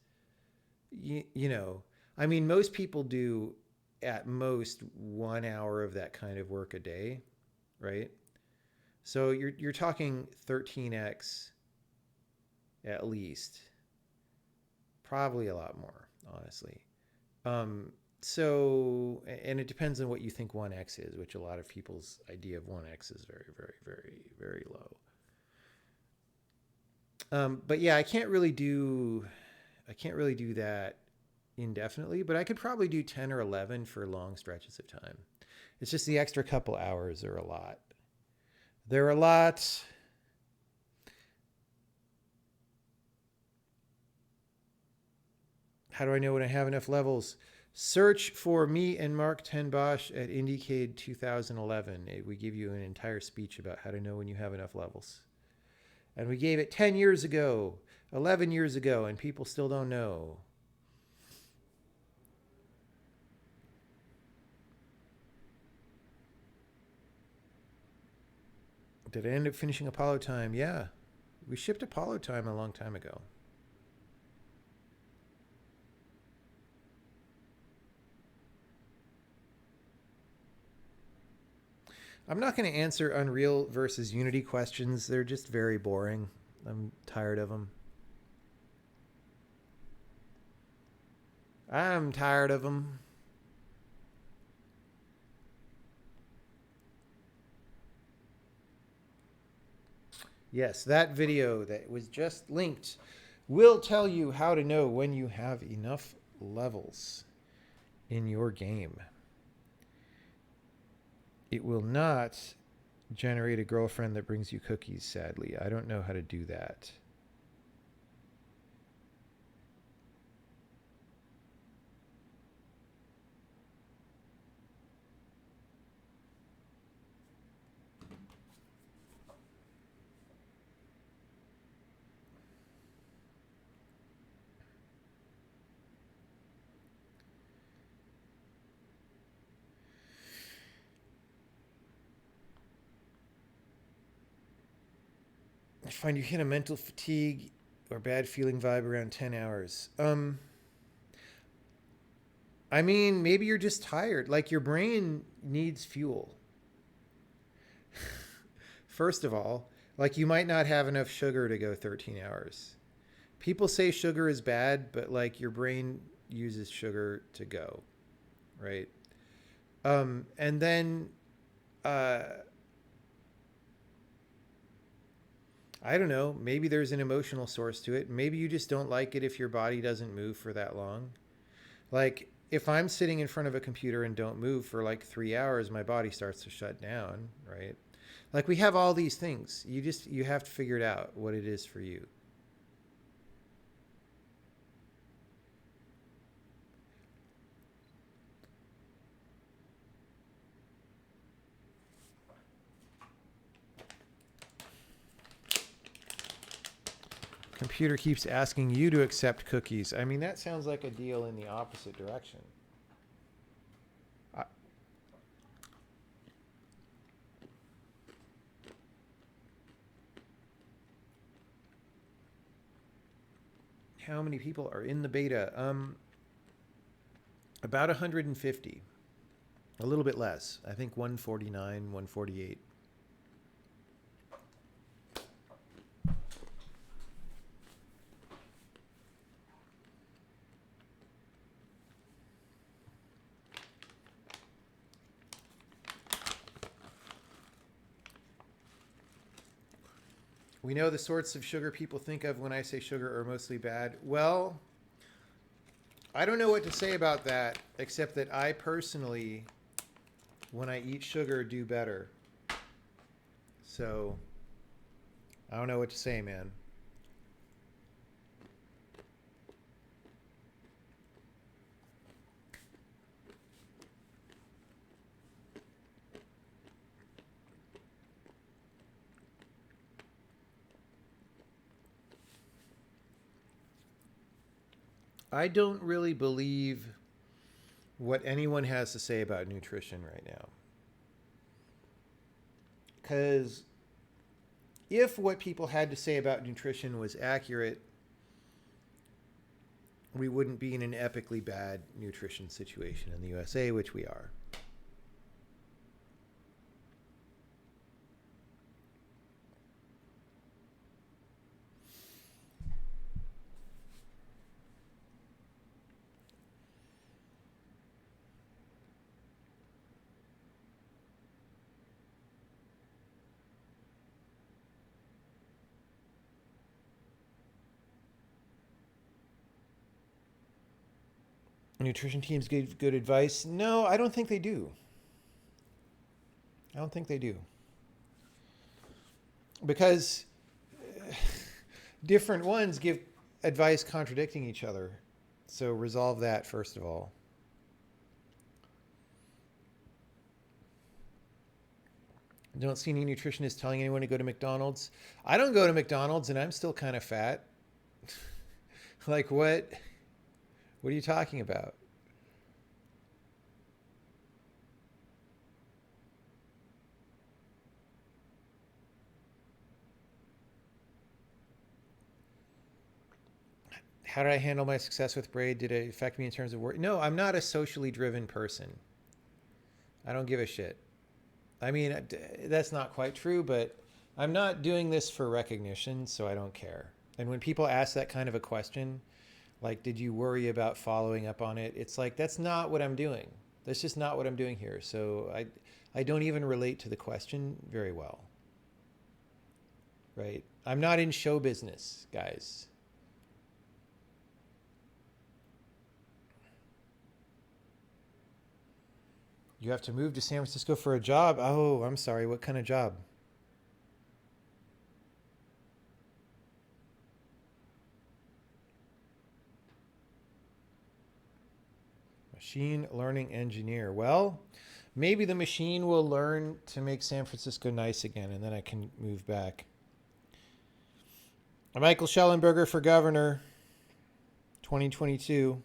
Speaker 1: you know, I mean, most people do at most 1 hour of that kind of work a day, right? So you're talking 13x at least, probably a lot more, honestly. So, and it depends on what you think 1x is, which a lot of people's idea of 1x is very, very, very, very low. But yeah, I can't really do that indefinitely, but I could probably do 10 or 11 for long stretches of time. It's just the extra couple hours are a lot. There are a lot. How do I know when I have enough levels? Search for me and Mark Ten Bosch at IndieCade 2011. We give you an entire speech about how to know when you have enough levels. And we gave it 10 years ago, 11 years ago, and people still don't know. Did I end up finishing Apollo Time? Yeah. We shipped Apollo Time a long time ago. I'm not going to answer Unreal versus Unity questions. They're just very boring. I'm tired of them. I'm tired of them. Yes, that video that was just linked will tell you how to know when you have enough levels in your game. It will not generate a girlfriend that brings you cookies, sadly. I don't know how to do that. I find you hit a mental fatigue or bad feeling vibe around 10 hours. I mean, maybe you're just tired. Like your brain needs fuel. First of all, like you might not have enough sugar to go 13 hours. People say sugar is bad, but like your brain uses sugar to go, right? And then uh, I don't know, maybe there's an emotional source to it. Maybe you just don't like it if your body doesn't move for that long. Like if I'm sitting in front of a computer and don't move for like 3 hours, my body starts to shut down, right? Like we have all these things. You have to figure it out what it is for you. Computer keeps asking you to accept cookies. I mean, that sounds like a deal in the opposite direction. I, how many people are in the beta? About 150. A little bit less. I think 149, 148. We know the sorts of sugar people think of when I say sugar are mostly bad. Well, I don't know what to say about that, except that I personally, when I eat sugar, do better. So, I don't know what to say, man. I don't really believe what anyone has to say about nutrition right now. Because if what people had to say about nutrition was accurate, we wouldn't be in an epically bad nutrition situation in the USA, which we are. Nutrition teams give good advice? No, I don't think they do. I don't think they do. because different ones give advice contradicting each other. So resolve that first of all. Don't see any nutritionists telling anyone to go to McDonald's. I don't go to McDonald's and I'm still kind of fat. Like what? What are you talking about? How did I handle my success with braid? Did it affect me in terms of work? No, I'm not a socially driven person. I don't give a shit. I mean, that's not quite true, but I'm not doing this for recognition, so I don't care. And when people ask that kind of a question, like, did you worry about following up on it? It's like, that's not what I'm doing. That's just not what I'm doing here. So I don't even relate to the question very well, right? I'm not in show business, guys. You have to move to San Francisco for a job? Oh, I'm sorry. What kind of job? Machine learning engineer. Well, maybe the machine will learn to make San Francisco nice again, and then I can move back. Michael Schellenberger for governor, 2022.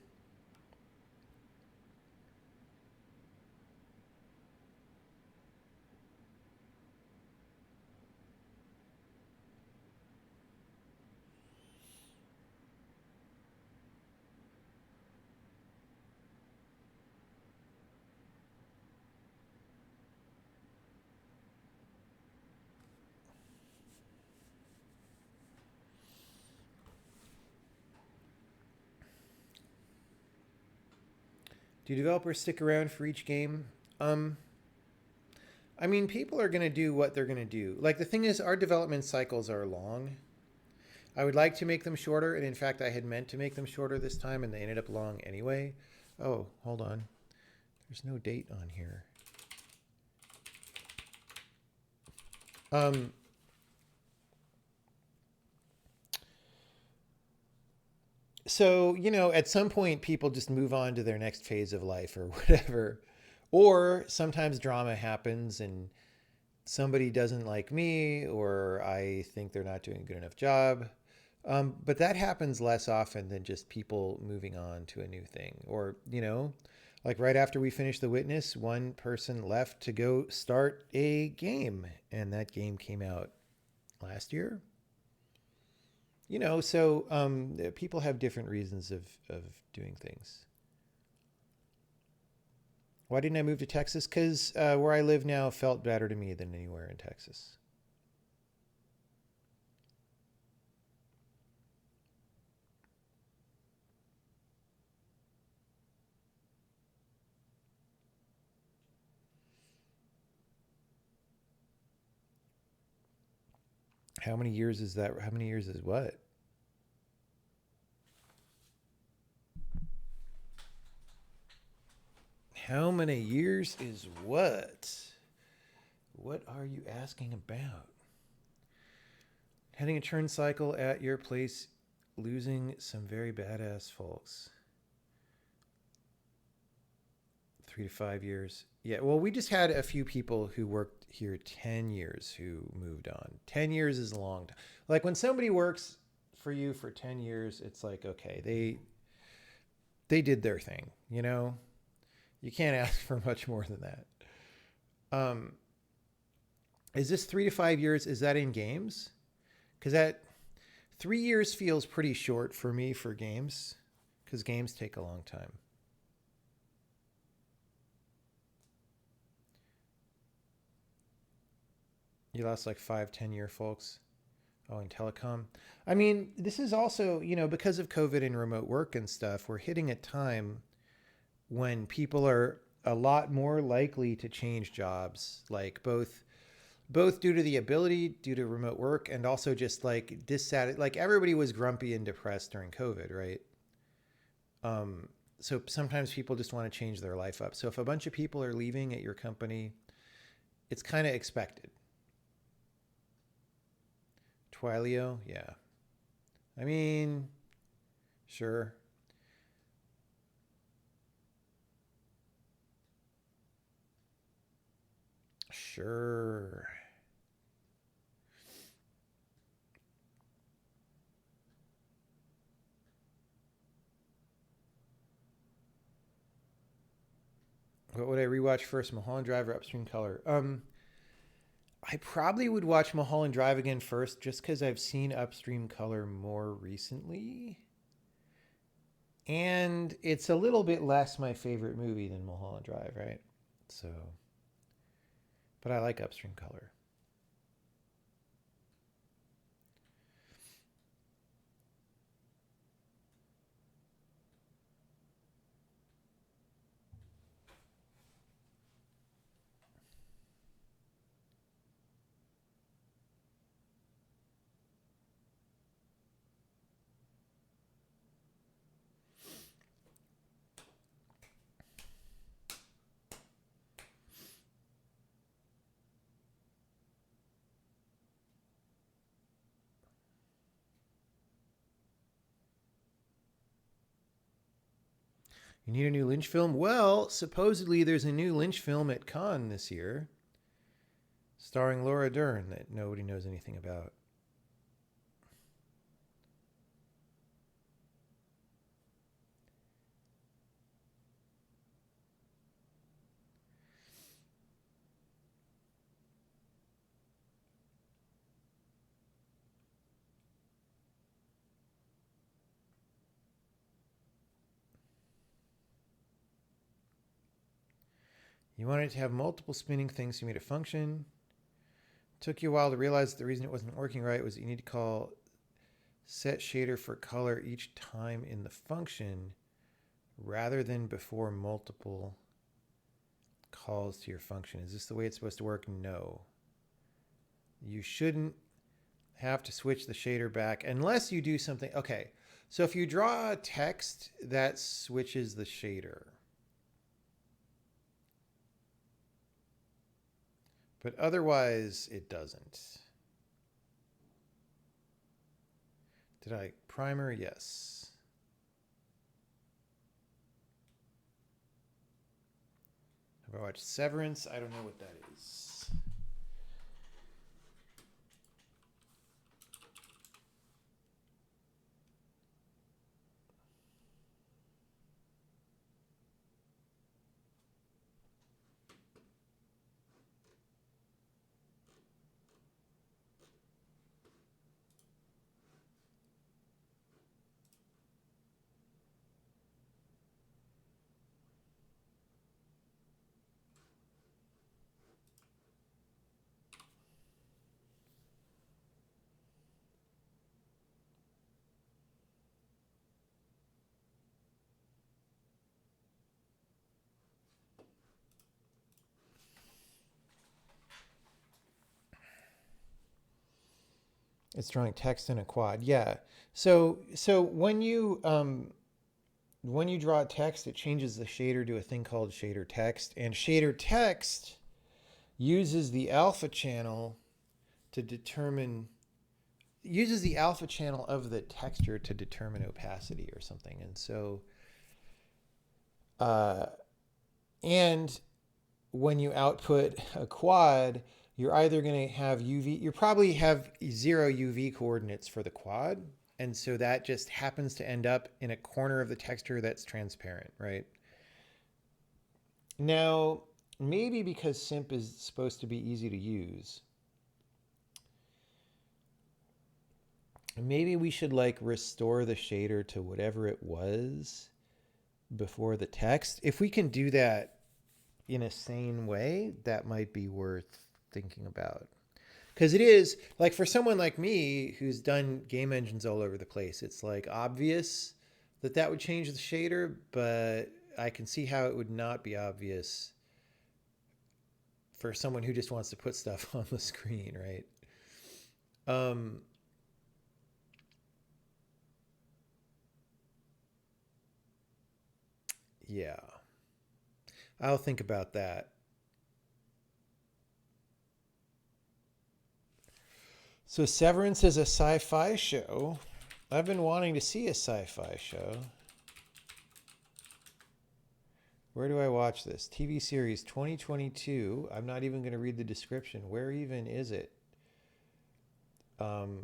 Speaker 1: Do developers stick around for each game? Um, I mean, people are going to do what they're going to do. Like, the thing is, our development cycles are long. I would like to make them shorter, and in fact, I had meant to make them shorter this time, and they ended up long anyway. Oh, hold on. There's no date on here. Um, so, at some point, people just move on to their next phase of life or whatever. Or sometimes drama happens and somebody doesn't like me, or I think they're not doing a good enough job. But that happens less often than just people moving on to a new thing. Or, like right after we finished The Witness, one person left to go start a game, and that game came out last year. So people have different reasons of doing things. Why didn't I move to Texas? Because where I live now felt better to me than anywhere in Texas. How many years is that? How many years is what? How many years is what? What are you asking about? Heading a turn cycle at your place, losing some very badass folks. 3 to 5 years. Yeah, well, we just had a few people who worked here 10 years who moved on. 10 years is a long time. Like when somebody works for you for 10 years, it's like, okay, they did their thing, You can't ask for much more than that. Um, is this 3 to 5 years? Is that in games? Because that 3 years feels pretty short for me for games, because games take a long time. You lost like 5, 10 year folks. Oh, in telecom. I mean, this is also, because of COVID and remote work and stuff, we're hitting a time when people are a lot more likely to change jobs, like both due to the ability, due to remote work, and also just like like everybody was grumpy and depressed during COVID, right? So sometimes people just want to change their life up. So if a bunch of people are leaving at your company, it's kind of expected. Twilio, yeah. I mean, sure. Sure. What would I rewatch first, Mulholland Drive or Upstream Color? I probably would watch Mulholland Drive again first, just because I've seen Upstream Color more recently, and it's a little bit less my favorite movie than Mulholland Drive, right? So, but I like Upstream Color. You need a new Lynch film? Well, supposedly there's a new Lynch film at Cannes this year, starring Laura Dern, that nobody knows anything about. You wanted to have multiple spinning things to make it function. Took you a while to realize that the reason it wasn't working right was that you need to call set shader for color each time in the function rather than before multiple calls to your function. Is this the way it's supposed to work? No. You shouldn't have to switch the shader back unless you do something. Okay, so if you draw text, that switches the shader. But otherwise, it doesn't. Did I primer? Yes. Have I watched Severance? I don't know what that is. It's drawing text in a quad. Yeah. So when you draw text, it changes the shader to a thing called shader text, and shader text uses the alpha channel to determine uses the alpha channel of the texture to determine opacity or something. And so and when you output a quad, you're either going to have UV, you probably have 0 UV coordinates for the quad. And so that just happens to end up in a corner of the texture that's transparent, right? Now, maybe because simp is supposed to be easy to use, maybe we should like restore the shader to whatever it was before the text. If we can do that in a sane way, that might be worth thinking about. Because it is, like, for someone like me who's done game engines all over the place, it's like obvious that that would change the shader, but I can see how it would not be obvious for someone who just wants to put stuff on the screen, right? Yeah, I'll think about that. So Severance is a sci-fi show. I've been wanting to see a sci-fi show. Where do I watch this? TV series 2022. I'm not even going to read the description. Where even is it? How,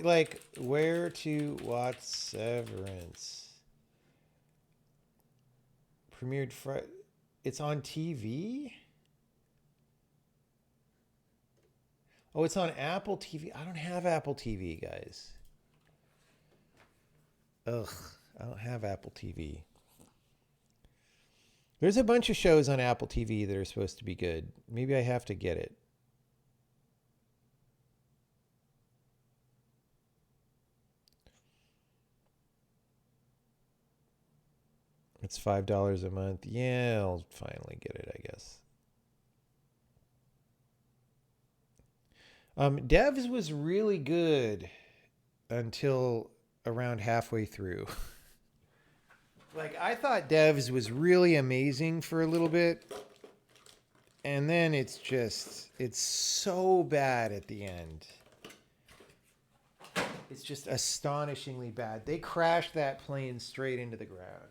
Speaker 1: like, where to watch Severance? Premiered Friday. It's on TV? Oh, it's on Apple TV. I don't have Apple TV, guys. Ugh, I don't have Apple TV. There's a bunch of shows on Apple TV that are supposed to be good. Maybe I have to get it. It's $5 a month. Yeah, I'll finally get it, I guess. Devs was really good until around halfway through. Like, I thought Devs was really amazing for a little bit. And then it's so bad at the end. It's just astonishingly bad. They crashed that plane straight into the ground.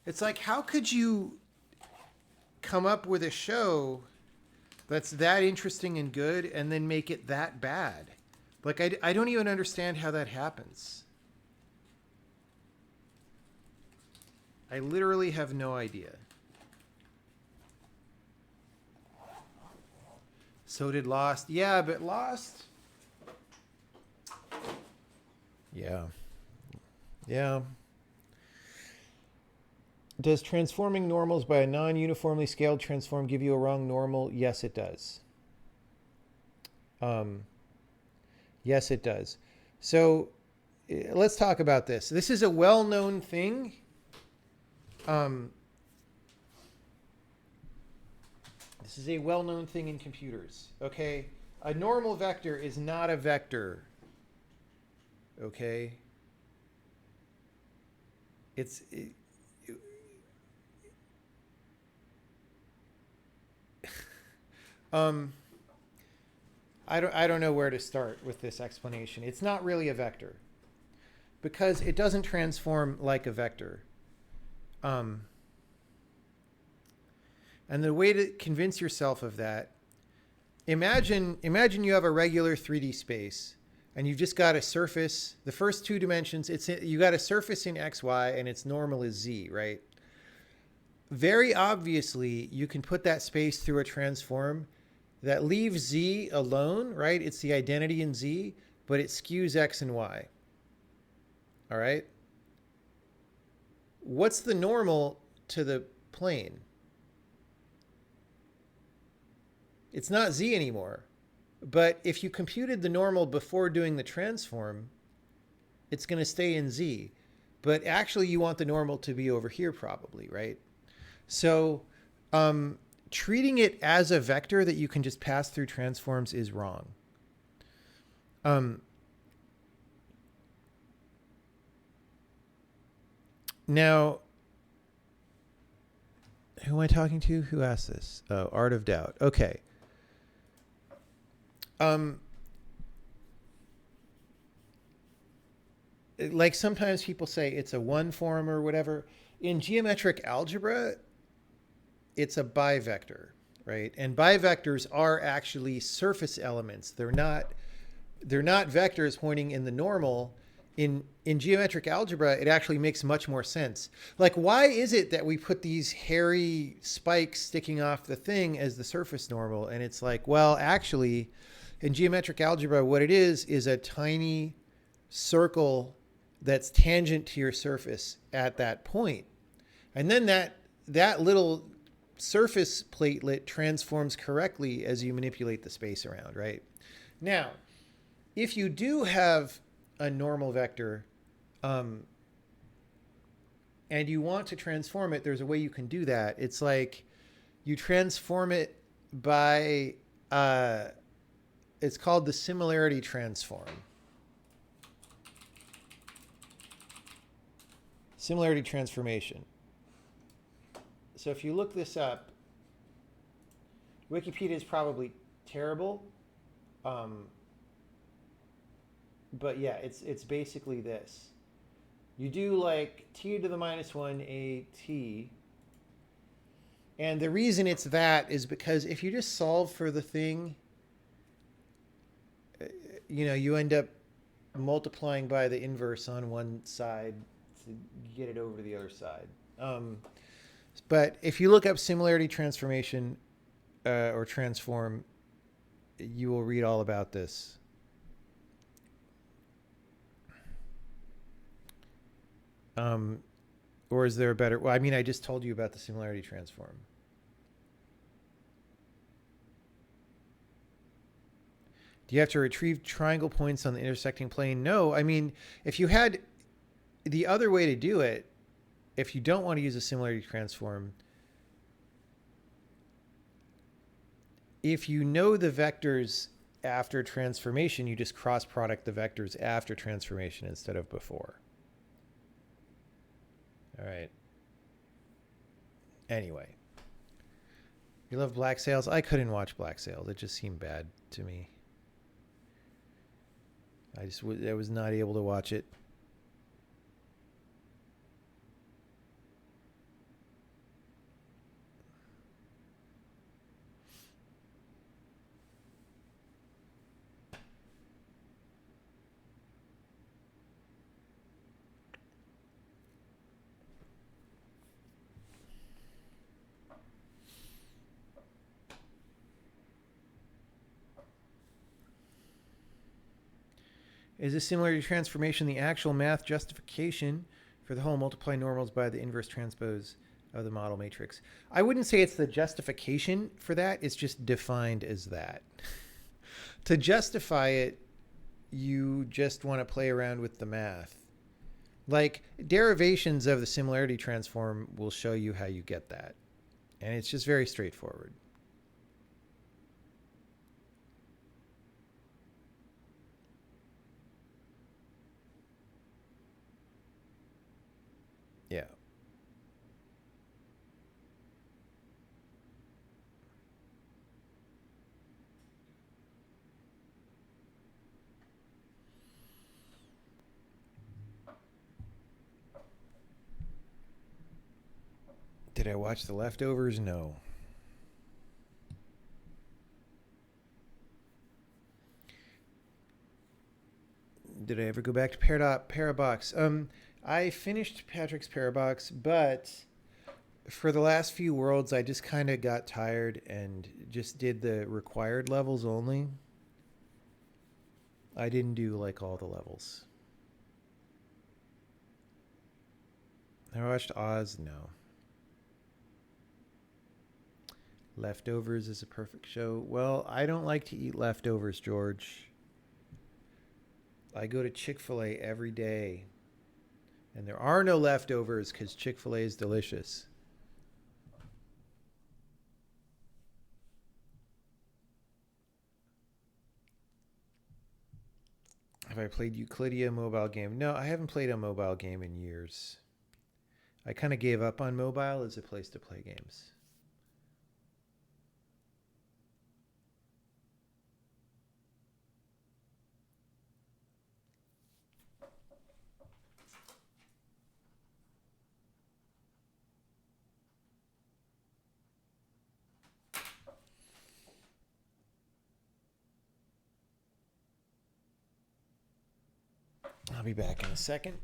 Speaker 1: It's like, how could you come up with a show that's that interesting and good and then make it that bad? Like, I don't even understand how that happens. I literally have no idea. So did Lost. Yeah, but Lost... Yeah. Yeah. Does transforming normals by a non-uniformly scaled transform give you a wrong normal? Yes, it does. Yes, it does. So let's talk about this. This is a well-known thing. This is a well-known thing in computers. Okay, a normal vector is not a vector. Okay. I don't know where to start with this explanation. It's not really a vector because it doesn't transform like a vector. And the way to convince yourself of that, imagine you have a regular 3D space and you've just got a surface. The first two dimensions, you got a surface in X, Y, and its normal is Z, right? Very obviously, you can put that space through a transform that leaves Z alone, right? It's the identity in Z, but it skews X and Y. All right? What's the normal to the plane? It's not Z anymore. But if you computed the normal before doing the transform, it's going to stay in Z. But actually, you want the normal to be over here probably, right? So treating it as a vector that you can just pass through transforms is wrong. Now, who am I talking to? Who asked this? Oh, Art of Doubt. Okay. Like sometimes people say it's a one form or whatever. In geometric algebra, it's a bivector, right? And bivectors are actually surface elements. They're not vectors pointing in the normal. In geometric algebra, it actually makes much more sense. Like, why is it that we put these hairy spikes sticking off the thing as the surface normal? And it's like, well, actually, in geometric algebra, what it is a tiny circle that's tangent to your surface at that point. And then that little surface platelet transforms correctly as you manipulate the space around, right? Now, if you do have a normal vector and you want to transform it, there's a way you can do that. It's like you transform it by, it's called the similarity transform. Similarity transformation. So if you look this up, Wikipedia is probably terrible. But yeah, it's basically this. You do like t to the minus 1 a t. And the reason it's that is because if you just solve for the thing, you end up multiplying by the inverse on one side to get it over to the other side. But if you look up similarity transformation or transform, you will read all about this. Or is there a better? Well, I mean, I just told you about the similarity transform. Do you have to retrieve triangle points on the intersecting plane? No. I mean, if you had the other way to do it, if you don't want to use a similarity transform, if you know the vectors after transformation, you just cross product the vectors after transformation instead of before. All right. Anyway, you love Black Sails? I couldn't watch Black Sails. It just seemed bad to me. I was not able to watch it. Is this similarity transformation the actual math justification for the whole multiply normals by the inverse transpose of the model matrix? I wouldn't say it's the justification for that. It's just defined as that. To justify it, you just want to play around with the math. Like derivations of the similarity transform will show you how you get that. And it's just very straightforward. Yeah. Did I watch The Leftovers? No. Did I ever go back to Parabox? I finished Patrick's Parabox, but for the last few worlds, I just kind of got tired and just did the required levels only. I didn't do like all the levels. I watched Oz? No. Leftovers is a perfect show. Well, I don't like to eat leftovers, George. I go to Chick-fil-A every day. And there are no leftovers because Chick-fil-A is delicious. Have I played Euclidia mobile game? No, I haven't played a mobile game in years. I kind of gave up on mobile as a place to play games. I'll be back in a second.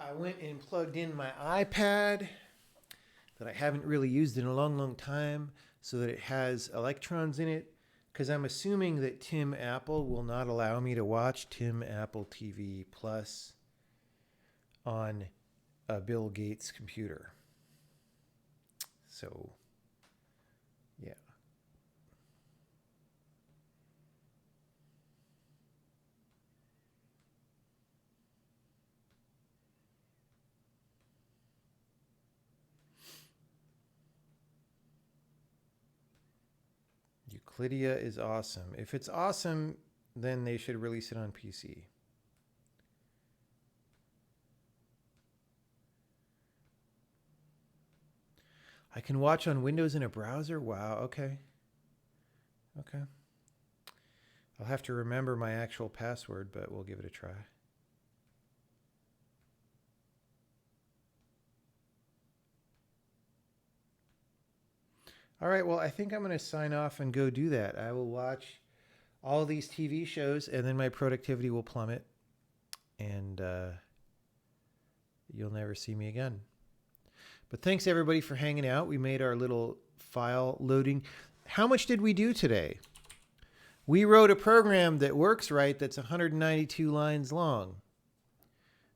Speaker 1: I went and plugged in my iPad that I haven't really used in a long, long time so that it has electrons in it, because I'm assuming that Tim Apple will not allow me to watch Tim Apple TV Plus on a Bill Gates computer. So, yeah. Euclidia is awesome. If it's awesome, then they should release it on PC. I can watch on Windows in a browser? Wow, okay. Okay. I'll have to remember my actual password, but we'll give it a try. All right, well, I think I'm going to sign off and go do that. I will watch all of these TV shows, and then my productivity will plummet, and you'll never see me again. But thanks, everybody, for hanging out. We made our little file loading. How much did we do today? We wrote a program that works right that's 192 lines long.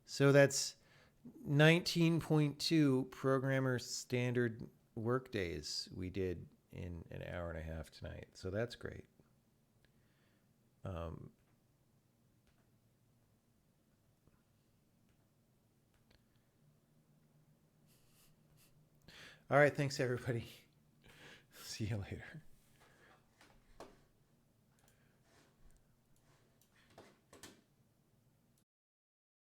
Speaker 1: So that's 19.2 programmer standard work days we did in an hour and a half tonight. So that's great. All right, thanks everybody. See you later.